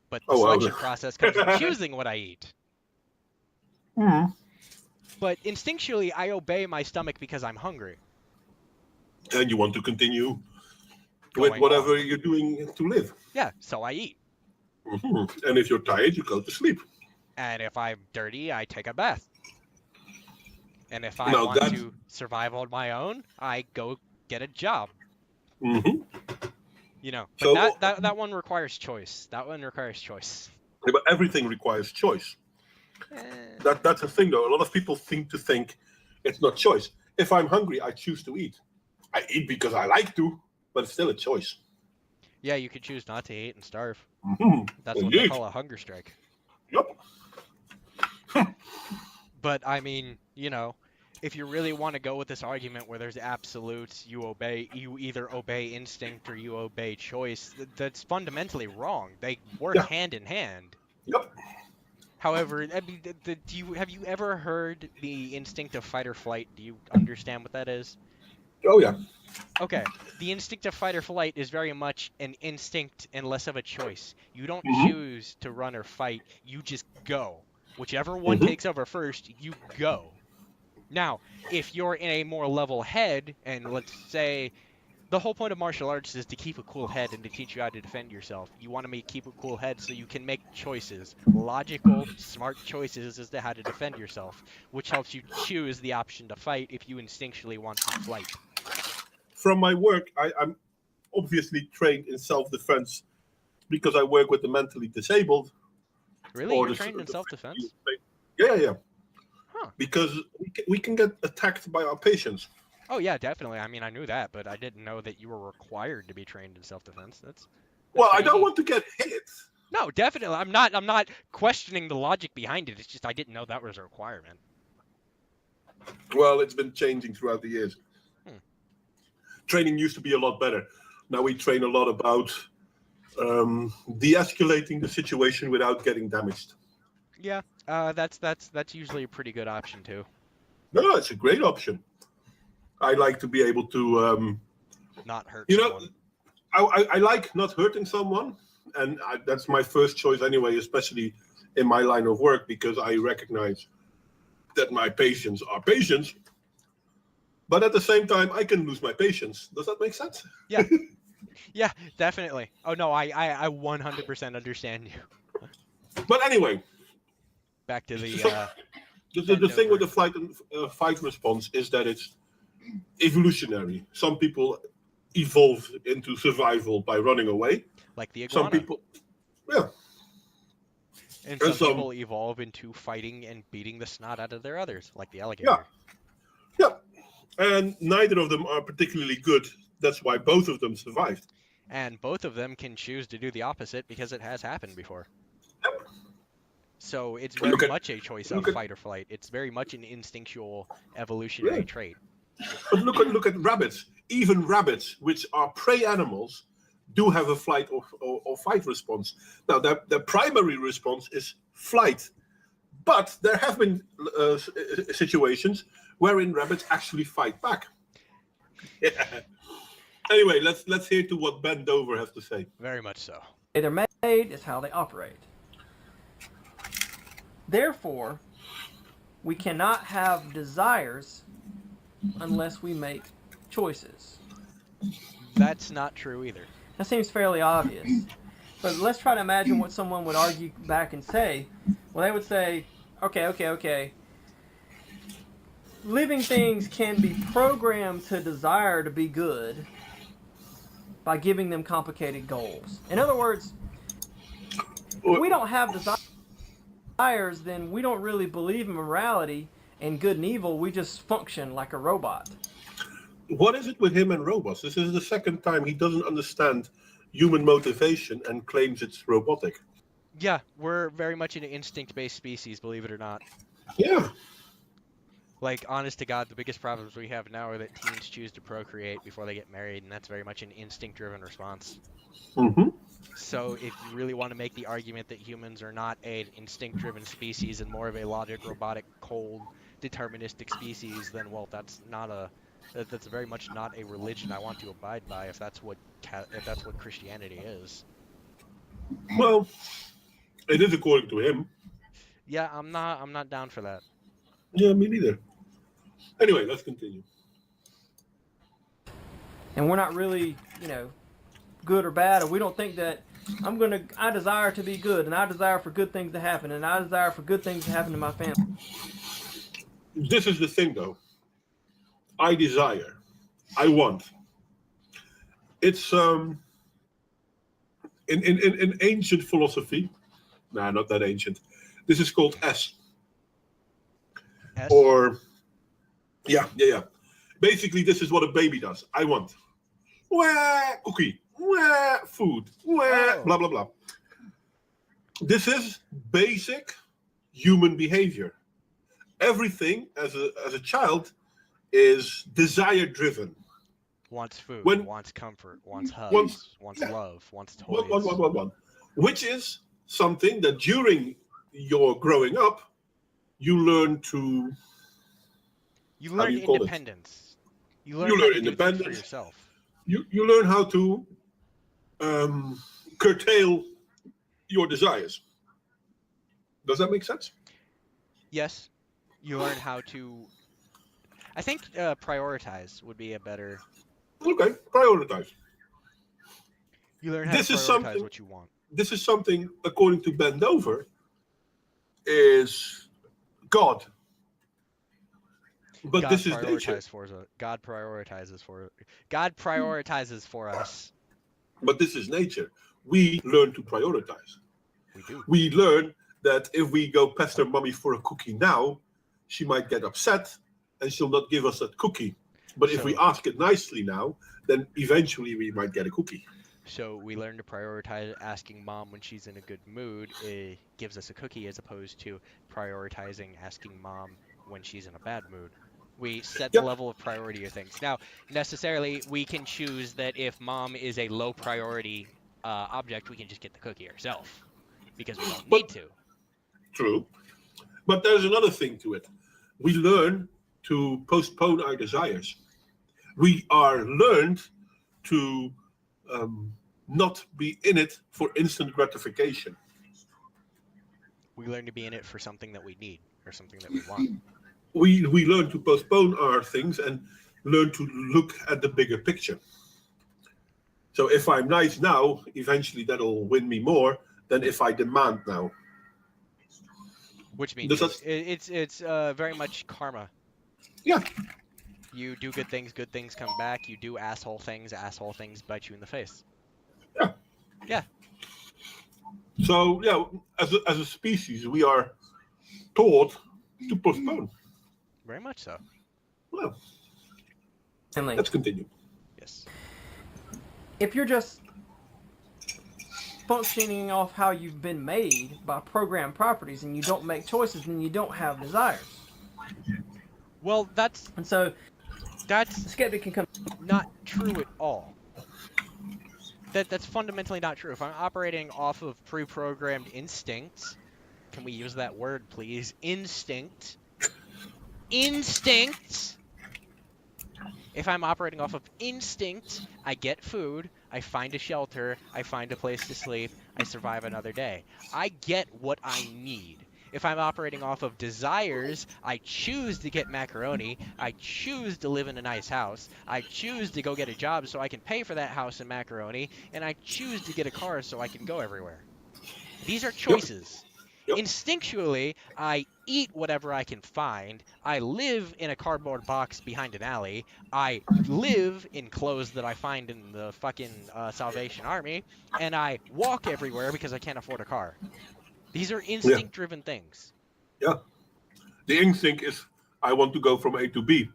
A: But the selection process comes from choosing what I eat. But instinctually, I obey my stomach because I'm hungry.
B: And you want to continue with whatever you're doing to live.
A: Yeah, so I eat.
B: And if you're tired, you go to sleep.
A: And if I'm dirty, I take a bath. And if I want to survive on my own, I go get a job. You know, but
B: so,
A: that one requires choice. That one requires choice.
B: Yeah, but everything requires choice. That's the thing, though. A lot of people seem to think it's not choice. If I'm hungry, I choose to eat. I eat because I like to, but it's still a choice.
A: Yeah, you could choose not to eat and starve. That's
B: Indeed.
A: what they call a hunger strike.
B: Yep.
A: But I mean, you know, if you really want to go with this argument where there's absolutes, you either obey instinct or you obey choice, that's fundamentally wrong. They work
B: Yeah.
A: hand in hand.
B: Yep.
A: However, I mean, have you ever heard the instinct of fight or flight? Do you understand what that is?
B: Oh yeah.
A: Okay, the instinct of fight or flight is very much an instinct and less of a choice. You don't
B: Mhm.
A: choose to run or fight, you just go. Whichever one
B: Mhm.
A: takes over first, you go. Now, if you're in a more level head, and let's say the whole point of martial arts is to keep a cool head and to teach you how to defend yourself. You want to keep a cool head so you can make choices, logical, smart choices as to how to defend yourself, which helps you choose the option to fight if you instinctually want to flight.
B: From my work, I'm obviously trained in self-defense because I work with the mentally disabled.
A: Really?
B: or
A: You're
B: the-
A: trained in
B: the-
A: self-defense?
B: Yeah.
A: Huh.
B: Because we can get attacked by our patients.
A: Oh yeah, definitely. I mean, I knew that, but I didn't know that you were required to be trained in self-defense. That's
B: Well, I
A: pretty
B: don't
A: neat.
B: want to get hit.
A: No, definitely. I'm not questioning the logic behind it. It's just I didn't know that was a requirement.
B: Well, it's been changing throughout the years. Training used to be a lot better. Now we train a lot about de-escalating the situation without getting damaged.
A: Yeah, that's usually a pretty good option too.
B: No, it's a great option. I like to be able to,
A: Not hurt
B: you know,
A: someone.
B: I like not hurting someone, and that's my first choice anyway, especially in my line of work, because I recognize that my patients are patients. But at the same time, I can lose my patience. Does that make sense?
A: Yeah. Yeah, definitely. Oh no, I 100% understand you.
B: But anyway,
A: Back to the
B: the thing with the flight and fight response is that it's evolutionary. Some people evolve into survival by running away.
A: like the iguana.
B: Some people, yeah,
A: and
B: and
A: some
B: some-
A: people evolve into fighting and beating the snot out of their others, like the alligator.
B: yeah. And neither of them are particularly good. That's why both of them survived.
A: And both of them can choose to do the opposite because it has happened before. So it's very much a choice of fight or flight. It's very much an instinctual evolutionary trait.
B: But look at rabbits. Even rabbits, which are prey animals, do have a flight or fight response. Now, their primary response is flight. But there have been situations wherein rabbits actually fight back. Yeah. Anyway, let's hear to what Ben Dover has to say.
A: Very much so.
C: They're made is how they operate. Therefore, we cannot have desires unless we make choices.
A: That's not true either.
C: That seems fairly obvious. But let's try to imagine what someone would argue back and say. Well, they would say, okay. Living things can be programmed to desire to be good by giving them complicated goals. In other words, if we don't have desires, then we don't really believe in morality and good and evil. We just function like a robot.
B: What is it with him and robots? This is the second time he doesn't understand human motivation and claims it's robotic.
A: Yeah, we're very much an instinct-based species, believe it or not.
B: Yeah.
A: Like, honest to God, the biggest problems we have now are that teens choose to procreate before they get married, and that's very much an instinct-driven response.
B: Mm-hmm.
A: So if you really want to make the argument that humans are not an instinct-driven species and more of a logic, robotic, cold, deterministic species, then, well, that's very much not a religion I want to abide by if that's what Christianity is.
B: Well, it is according to him.
A: Yeah, I'm not down for that.
B: Yeah, me neither. Anyway, let's continue.
C: And we're not really, good or bad, or we don't think that I desire to be good, and I desire for good things to happen, and I desire for good things to happen to my family.
B: This is the thing, though. I desire. I want. It's in ancient philosophy. Nah, not that ancient. This is called S.
A: S?
B: Or yeah. Basically, this is what a baby does. I want. Wah, cookie. Wah, food. Wah, blah blah blah. This is basic human behavior. everything as a child is desire driven.
A: Wants food,
B: When
A: wants comfort, wants
B: once
A: hugs, wants
B: yeah,
A: love, wants toys.
B: one, which is something that during your growing up you learn to
A: You
B: how do
A: learn
B: you call it?
A: independence. You learn
B: You
A: how
B: learn
A: to do things for
B: independence.
A: yourself.
B: You learn how to curtail your desires. Does that make sense?
A: Yes, you learn how to. I think prioritize would be a better.
B: Okay, prioritize.
A: You learn how to
B: This is
A: prioritize
B: something.
A: what you want.
B: This is something, according to Ben Dover, is God. But
A: God
B: this is nature.
A: God prioritizes for us.
B: But this is nature. We learn to prioritize.
A: We do.
B: We learn that if we go pester mommy for a cookie now, she might get upset and she'll not give us that cookie. But if we
A: So-
B: ask it nicely now, then eventually we might get a cookie.
A: So we learn to prioritize asking mom when she's in a good mood. It gives us a cookie as opposed to prioritizing asking mom when she's in a bad mood. We set the
B: Yep.
A: level of priority of things. Now, necessarily, we can choose that if mom is a low priority object, we can just get the cookie ourselves because we don't need to.
B: True. But there's another thing to it. We learn to postpone our desires. We are learned to not be in it for instant gratification.
A: We learn to be in it for something that we need or something that we want.
B: We learn to postpone our things and learn to look at the bigger picture. So if I'm nice now, eventually that'll win me more than if I demand now.
A: Which means
B: Does that-
A: it's very much karma.
B: Yeah.
A: You do good things come back. You do asshole things bite you in the face.
B: Yeah.
A: Yeah.
B: So yeah, as a species, we are taught to postpone.
A: Very much so.
B: Well,
C: Emily,
B: let's continue.
A: Yes.
C: if you're just functioning off how you've been made by programmed properties and you don't make choices, then you don't have desires.
A: Well, that's
C: And so the skeptic can come.
A: not true at all. That's fundamentally not true. If I'm operating off of pre-programmed instincts, can we use that word, please? Instincts. If I'm operating off of instinct, I get food, I find a shelter, I find a place to sleep, I survive another day. I get what I need. If I'm operating off of desires, I choose to get macaroni, I choose to live in a nice house, I choose to go get a job so I can pay for that house and macaroni, and I choose to get a car so I can go everywhere. These are choices.
B: Yep.
A: Instinctually, I eat whatever I can find. I live in a cardboard box behind an alley. I live in clothes that I find in the fucking Salvation Army. And I walk everywhere because I can't afford a car. These are instinct-driven things.
B: Yeah. The instinct is I want to go from A to B.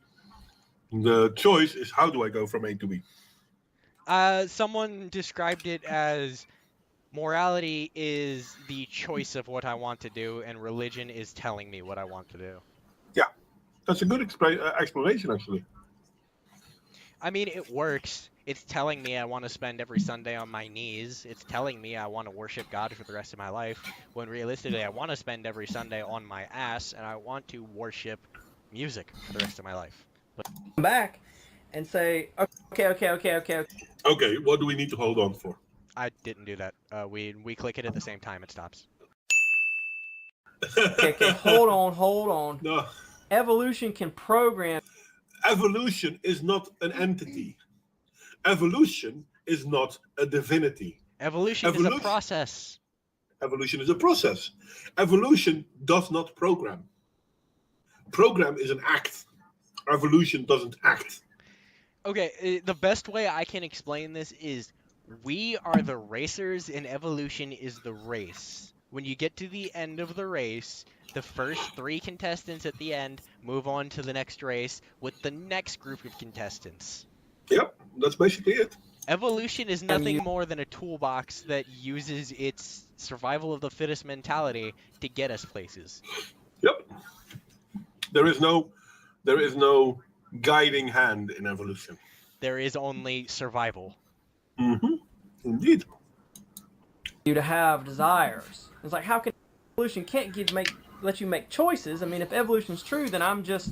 B: The choice is how do I go from A to B?
A: Someone described it as morality is the choice of what I want to do, and religion is telling me what I want to do.
B: Yeah. That's a good explanation, actually.
A: I mean, it works. It's telling me I want to spend every Sunday on my knees. It's telling me I want to worship God for the rest of my life, when realistically I want to spend every Sunday on my ass, and I want to worship music for the rest of my life. But
C: Come back and say, okay.
B: Okay, what do we need to hold on for?
A: I didn't do that. We click it at the same time, it stops.
C: Okay, hold on.
B: No.
C: Evolution can program.
B: Evolution is not an entity. Evolution is not a divinity.
A: Evolution is a process.
B: Evolution is a process. Evolution does not program. Program is an act. Evolution doesn't act.
A: Okay, the best way I can explain this is we are the racers and evolution is the race. When you get to the end of the race, the first 3 contestants at the end move on to the next race with the next group of contestants.
B: Yep, that's basically it.
A: Evolution is nothing more than a toolbox that uses its survival of the fittest mentality to get us places.
B: Yep. There is no guiding hand in evolution.
A: There is only survival.
B: Mm-hmm. Indeed.
C: You to have desires. It's like, how can evolution can't let you make choices? I mean, if evolution's true, then I'm just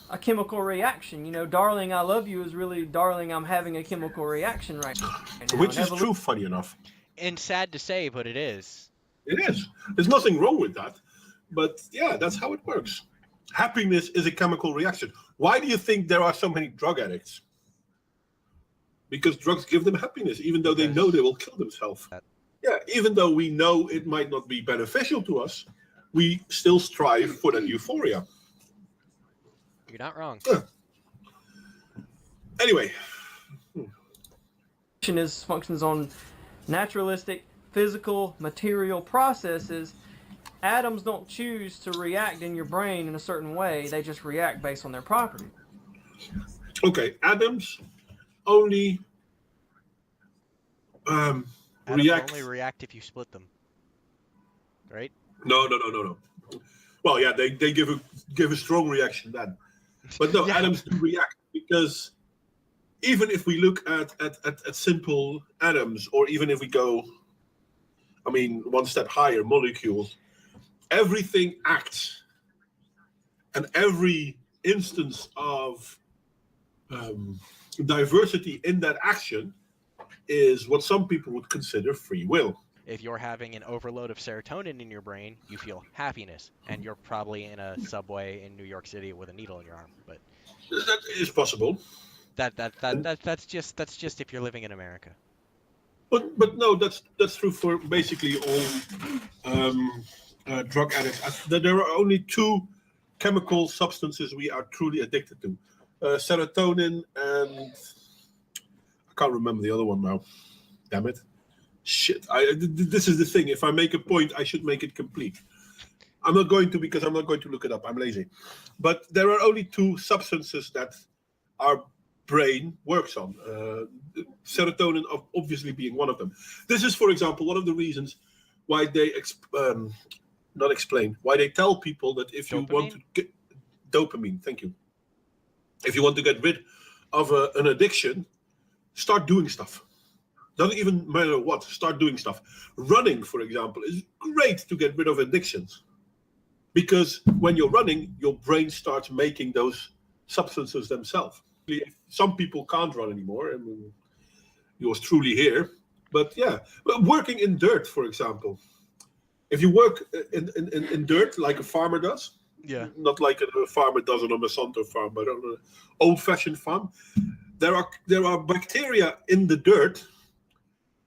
C: a chemical reaction. You know, darling, I love you is really, darling, I'm having a chemical reaction right now.
B: Which is true, funny enough.
A: And sad to say, but it is.
B: It is. There's nothing wrong with that. But yeah, that's how it works. Happiness is a chemical reaction. Why do you think there are so many drug addicts? Because drugs give them happiness, even though they know they will kill themselves. Yeah, even though we know it might not be beneficial to us, we still strive for that euphoria.
A: You're not wrong.
B: Yeah. Anyway.
C: Functions on naturalistic, physical, material processes. Atoms don't choose to react in your brain in a certain way. They just react based on their property.
B: Okay, atoms only react.
A: Only react if you split them, right?
B: No. Well, yeah, they give a strong reaction then, but no,
A: Yeah.
B: atoms do react because even if we look at simple atoms, or even if we go, I mean, one step higher, molecules, everything acts, and every instance of diversity in that action is what some people would consider free will.
A: If you're having an overload of serotonin in your brain, you feel happiness, and you're probably in a subway in New York City with a needle in your arm. But
B: That is possible.
A: that's just if you're living in America.
B: But no, that's true for basically all drug addicts. There are only two chemical substances we are truly addicted to: serotonin and I can't remember the other one now. Damn it! Shit! This is the thing. If I make a point, I should make it complete. I'm not going to, because I'm not going to look it up. I'm lazy. But there are only two substances that our brain works on. Serotonin obviously being one of them. This is, for example, one of the reasons why they why they tell people that if you want to get dopamine, thank you. If you want to get rid of an addiction, start doing stuff. Doesn't even matter what, start doing stuff. Running, for example, is great to get rid of addictions. Because when you're running, your brain starts making those substances themselves. Some people can't run anymore. I mean, yours truly here. But yeah, working in dirt, for example. If you work in dirt like a farmer does,
A: Yeah.
B: not like a farmer does on a Monsanto farm, but on an old-fashioned farm, there are bacteria in the dirt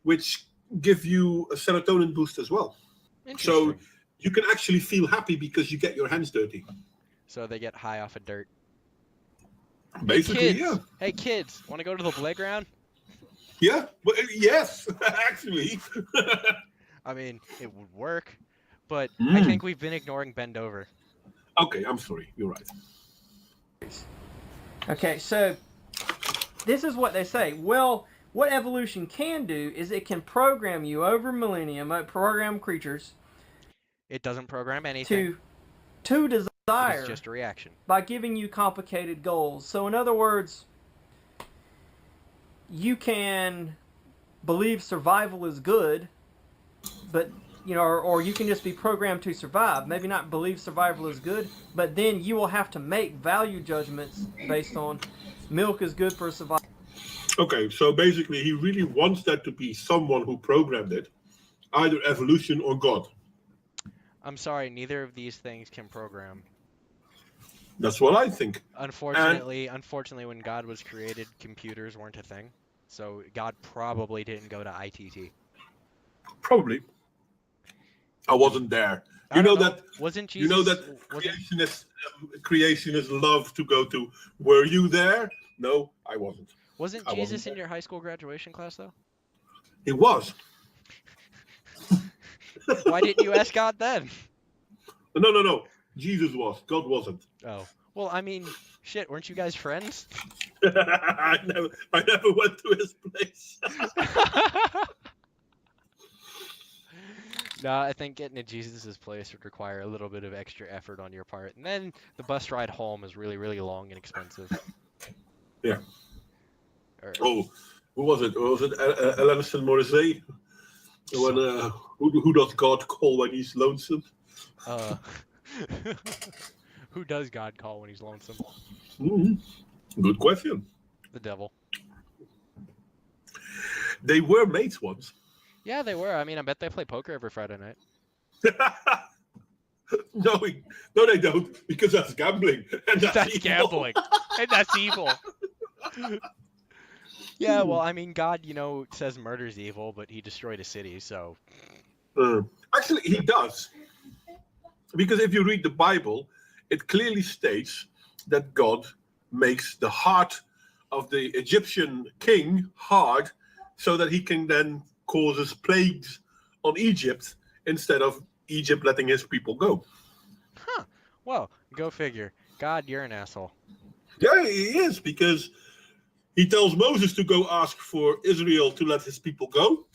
B: which give you a serotonin boost as well. So you can actually feel happy because you get your hands dirty.
A: So they get high off of dirt.
B: Basically,
A: Hey, kids.
B: yeah.
A: Hey kids, want to go to the playground?
B: Yeah, but yes, actually.
A: I mean, it would work, but I think we've been ignoring bend over.
B: Okay, I'm sorry. You're right.
C: Okay, so this is what they say. Well, what evolution can do is it can program you over millennium, program creatures
A: It doesn't program anything.
C: to desire
A: It's just a reaction.
C: by giving you complicated goals. So in other words, you can believe survival is good, but or you can just be programmed to survive. Maybe not believe survival is good, but then you will have to make value judgments based on milk is good for survival.
B: Okay, so basically he really wants that to be someone who programmed it, either evolution or God.
A: I'm sorry, neither of these things can program.
B: That's what I think.
A: Unfortunately, when God was created, computers weren't a thing. So God probably didn't go to ITT.
B: Probably. I wasn't there.
A: Wasn't Jesus?
B: You know that creationists love to go to. Were you there? No, I wasn't.
A: Wasn't
B: I
A: Jesus
B: wasn't
A: in your high school graduation class though?
B: It was.
A: Why didn't you ask God then?
B: No. Jesus was. God wasn't.
A: Oh. Well, I mean, shit, weren't you guys friends?
B: I never went to his place.
A: No, I think getting to Jesus' place would require a little bit of extra effort on your part, and then the bus ride home is really, really long and expensive.
B: Yeah.
A: Or,
B: Oh, who was it? Was it Alanis Morissette? When, who does God call when he's lonesome?
A: Who does God call when he's lonesome?
B: Good question.
A: The devil.
B: They were mates once.
A: Yeah, they were. I mean, I bet they play poker every Friday night.
B: No, they don't, because that's gambling. And
A: That's
B: evil.
A: gambling. And that's evil. Yeah, well, I mean, God, says murder's evil, but he destroyed a city, so...
B: Actually, he does. Because if you read the Bible, it clearly states that God makes the heart of the Egyptian king hard so that he can then causes plagues on Egypt instead of Egypt letting his people go.
A: Huh. Well, go figure. God, you're an asshole.
B: Yeah, he is, because he tells Moses to go ask for Israel to let his people go.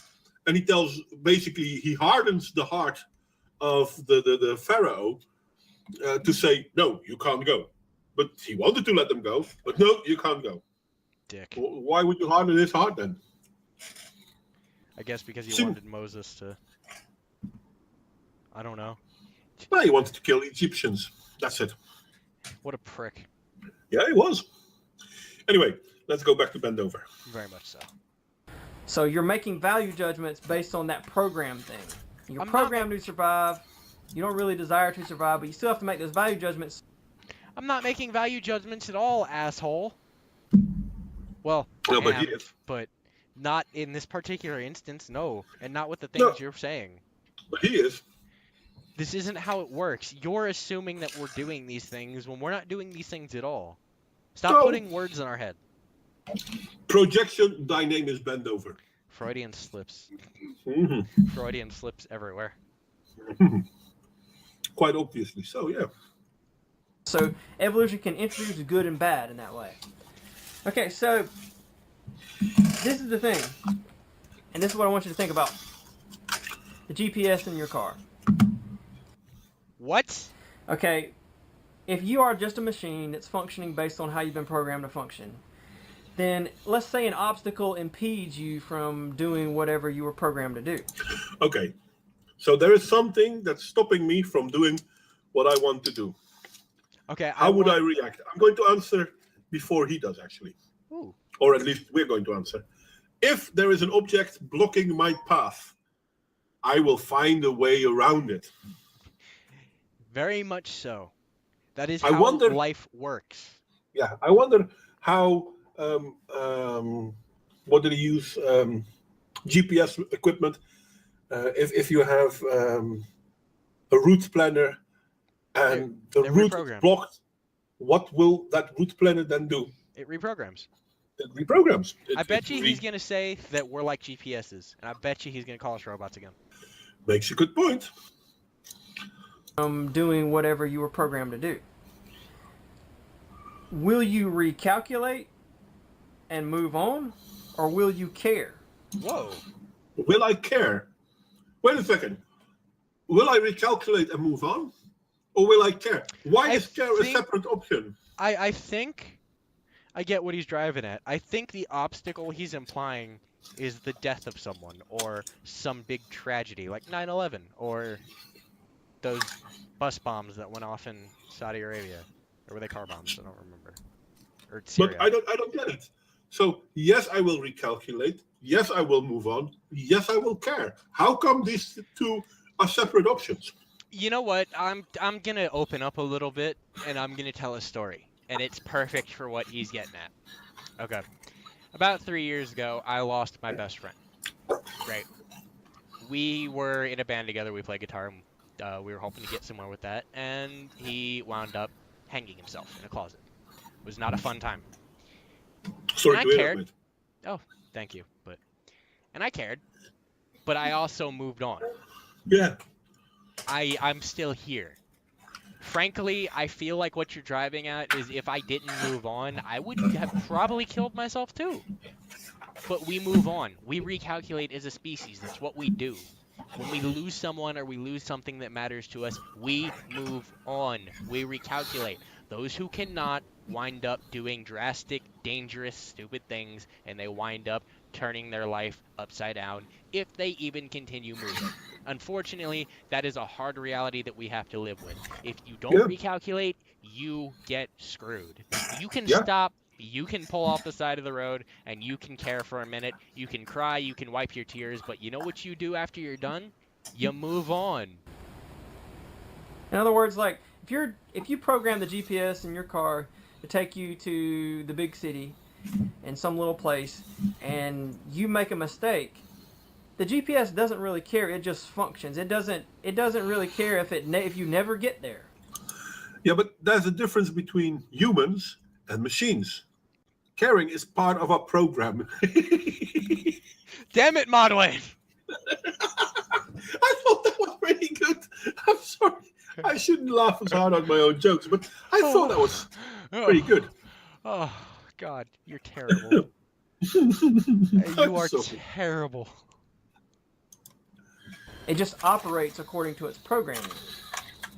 B: And he hardens the heart of the Pharaoh to say, no, you can't go. But he wanted to let them go, but no, you can't go.
A: Dick.
B: Why would you harden his heart then?
A: I guess because he wanted Moses to... I don't know.
B: Well, he wanted to kill Egyptians. That's it.
A: What a prick.
B: Yeah, he was. Anyway, let's go back to bend over.
A: Very much so.
C: So you're making value judgments based on that program thing. You're programmed to survive. You don't really desire to survive, but you still have to make those value judgments.
A: I'm not making value judgments at all, asshole. Well,
B: No, but
A: I
B: he
A: am,
B: is.
A: but not in this particular instance, no. And not with the things you're saying.
B: But he is.
A: This isn't how it works. You're assuming that we're doing these things when we're not doing these things at all. Stop putting words in our head.
B: Projection, thy name is bend over.
A: Freudian slips.
B: Mm-hmm.
A: Freudian slips everywhere.
B: Quite obviously so, yeah.
C: So evolution can introduce good and bad in that way. Okay, so this is the thing. And this is what I want you to think about. The GPS in your car.
A: What?
C: Okay, if you are just a machine that's functioning based on how you've been programmed to function, then let's say an obstacle impedes you from doing whatever you were programmed to do.
B: Okay, so there is something that's stopping me from doing what I want to do.
A: Okay.
B: How would I react? I'm going to answer before he does, actually.
A: Ooh.
B: Or at least we're going to answer. If there is an object blocking my path, I will find a way around it.
A: Very much so. That is
B: I
A: how
B: wonder-
A: life works.
B: Yeah, I wonder how, what do they use, GPS equipment, if you have a route planner and the
A: they're
B: route
A: reprogrammed.
B: is blocked, what will that route planner then do?
A: It reprograms.
B: It reprograms.
A: I bet you he's going to say that we're like GPSs. And I bet you he's going to call us robots again.
B: Makes a good point.
C: Doing whatever you were programmed to do. Will you recalculate and move on, or will you care?
A: Whoa.
B: Will I care? Wait a second. Will I recalculate and move on? Or will I care? Why is care a separate option?
A: I think I get what he's driving at. I think the obstacle he's implying is the death of someone or some big tragedy like 9/11 or those bus bombs that went off in Saudi Arabia. Or were they car bombs? I don't remember. Or Syria.
B: But I don't get it. So yes, I will recalculate. Yes, I will move on. Yes, I will care. How come these two are separate options?
A: You know what? I'm gonna open up a little bit and I'm gonna tell a story. And it's perfect for what he's getting at. Okay. About 3 years ago, I lost my best friend. Right. We were in a band together. We played guitar. And, we were hoping to get somewhere with that. And he wound up hanging himself in a closet. It was not a fun time.
B: Sorry
A: And
B: to
A: I
B: hear
A: cared.
B: that, mate.
A: Oh, thank you. And I cared. But I also moved on.
B: Yeah.
A: I'm still here. Frankly, I feel like what you're driving at is if I didn't move on, I would have probably killed myself too. But we move on. We recalculate as a species. That's what we do. When we lose someone or we lose something that matters to us, we move on. We recalculate. Those who cannot wind up doing drastic, dangerous, stupid things, and they wind up turning their life upside down if they even continue moving. Unfortunately, that is a hard reality that we have to live with. If you don't recalculate, you get screwed. You can stop, you can pull off the side of the road, and you can care for a minute. You can cry, you can wipe your tears, but you know what you do after you're done? You move on.
C: In other words, like if you program the GPS in your car to take you to the big city in some little place, and you make a mistake, the GPS doesn't really care. It just functions. It doesn't really care if you never get there.
B: Yeah, but there's a difference between humans and machines. Caring is part of our program.
A: Damn it, Modwain!
B: I thought that was pretty good. I'm sorry. I shouldn't laugh as hard on my own jokes, but I thought that was pretty good.
A: Oh, God, you're terrible. You are terrible.
C: It just operates according to its programming.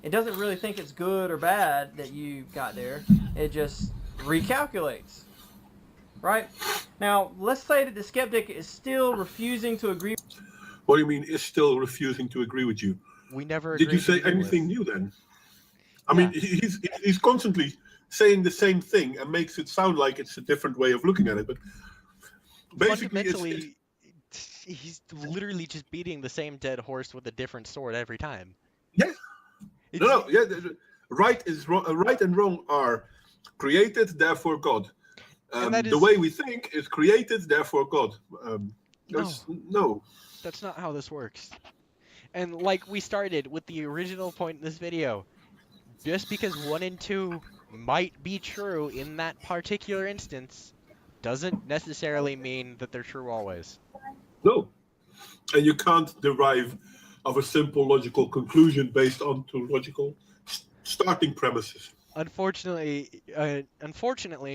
C: It doesn't really think it's good or bad that you got there. It just recalculates. Right? Now, let's say that the skeptic is still refusing to agree.
B: What do you mean is still refusing to agree with you?
A: We never
B: Did you say anything new then? I mean, he's constantly saying the same thing and makes it sound like it's a different way of looking at it. But basically,
A: fundamentally, he's literally just beating the same dead horse with a different sword every time.
B: Yeah. Right is wrong. Right and wrong are created, therefore God. The way we think is created, therefore God. No.
A: That's not how this works. And like we started with the original point in this video, just because 1 and 2 might be true in that particular instance, doesn't necessarily mean that they're true always.
B: No. And you can't derive of a simple logical conclusion based on two logical starting premises.
A: Unfortunately,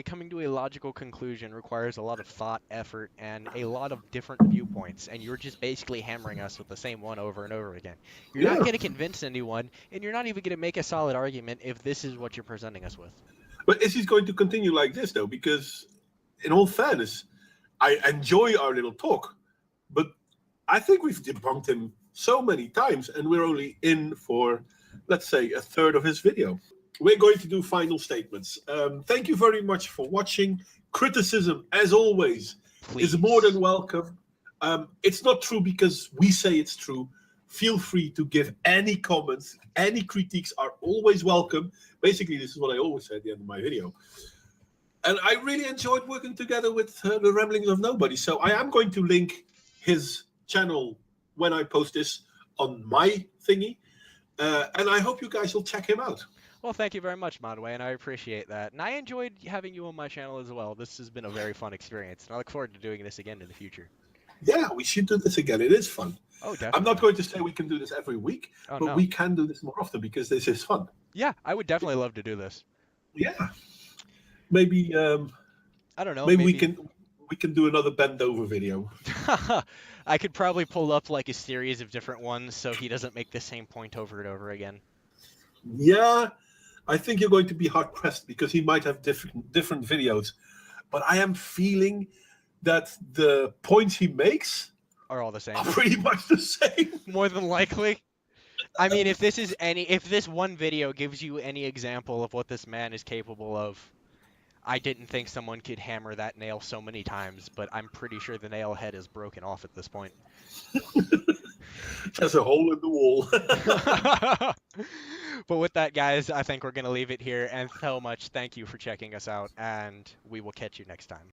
A: coming to a logical conclusion requires a lot of thought, effort, and a lot of different viewpoints, and you're just basically hammering us with the same one over and over again. You're not going to convince anyone, and you're not even going to make a solid argument if this is what you're presenting us with.
B: But is he going to continue like this, though? Because, in all fairness, I enjoy our little talk, but I think we've debunked him so many times, and we're only in for, let's say, a third of his video. We're going to do final statements. Thank you very much for watching. Criticism, as always, is more than welcome. It's not true because we say it's true. Feel free to give any comments. Any critiques are always welcome. Basically, this is what I always say at the end of my video. And I really enjoyed working together with the Ramblings of Nobody. So I am going to link his channel when I post this on my thingy. And I hope you guys will check him out.
A: Well, thank you very much, Modwain, and I appreciate that. And I enjoyed having you on my channel as well. This has been a very fun experience, and I look forward to doing this again in the future.
B: Yeah, we should do this again. It is fun.
A: Oh, definitely.
B: I'm not going to say we can do this every week, but we can do this more often because this is fun.
A: Yeah, I would definitely love to do this.
B: Yeah. Maybe,
A: I don't know.
B: Maybe we can do another bend over video.
A: I could probably pull up like a series of different ones so he doesn't make the same point over and over again.
B: Yeah. I think you're going to be hard pressed because he might have different videos, but I am feeling that the points he makes
A: are all the same.
B: Are pretty much the same.
A: More than likely. I mean, if this one video gives you any example of what this man is capable of, I didn't think someone could hammer that nail so many times, but I'm pretty sure the nail head is broken off at this point.
B: There's a hole in the wall.
A: But with that, guys, I think we're going to leave it here. And so much thank you for checking us out, and we will catch you next time.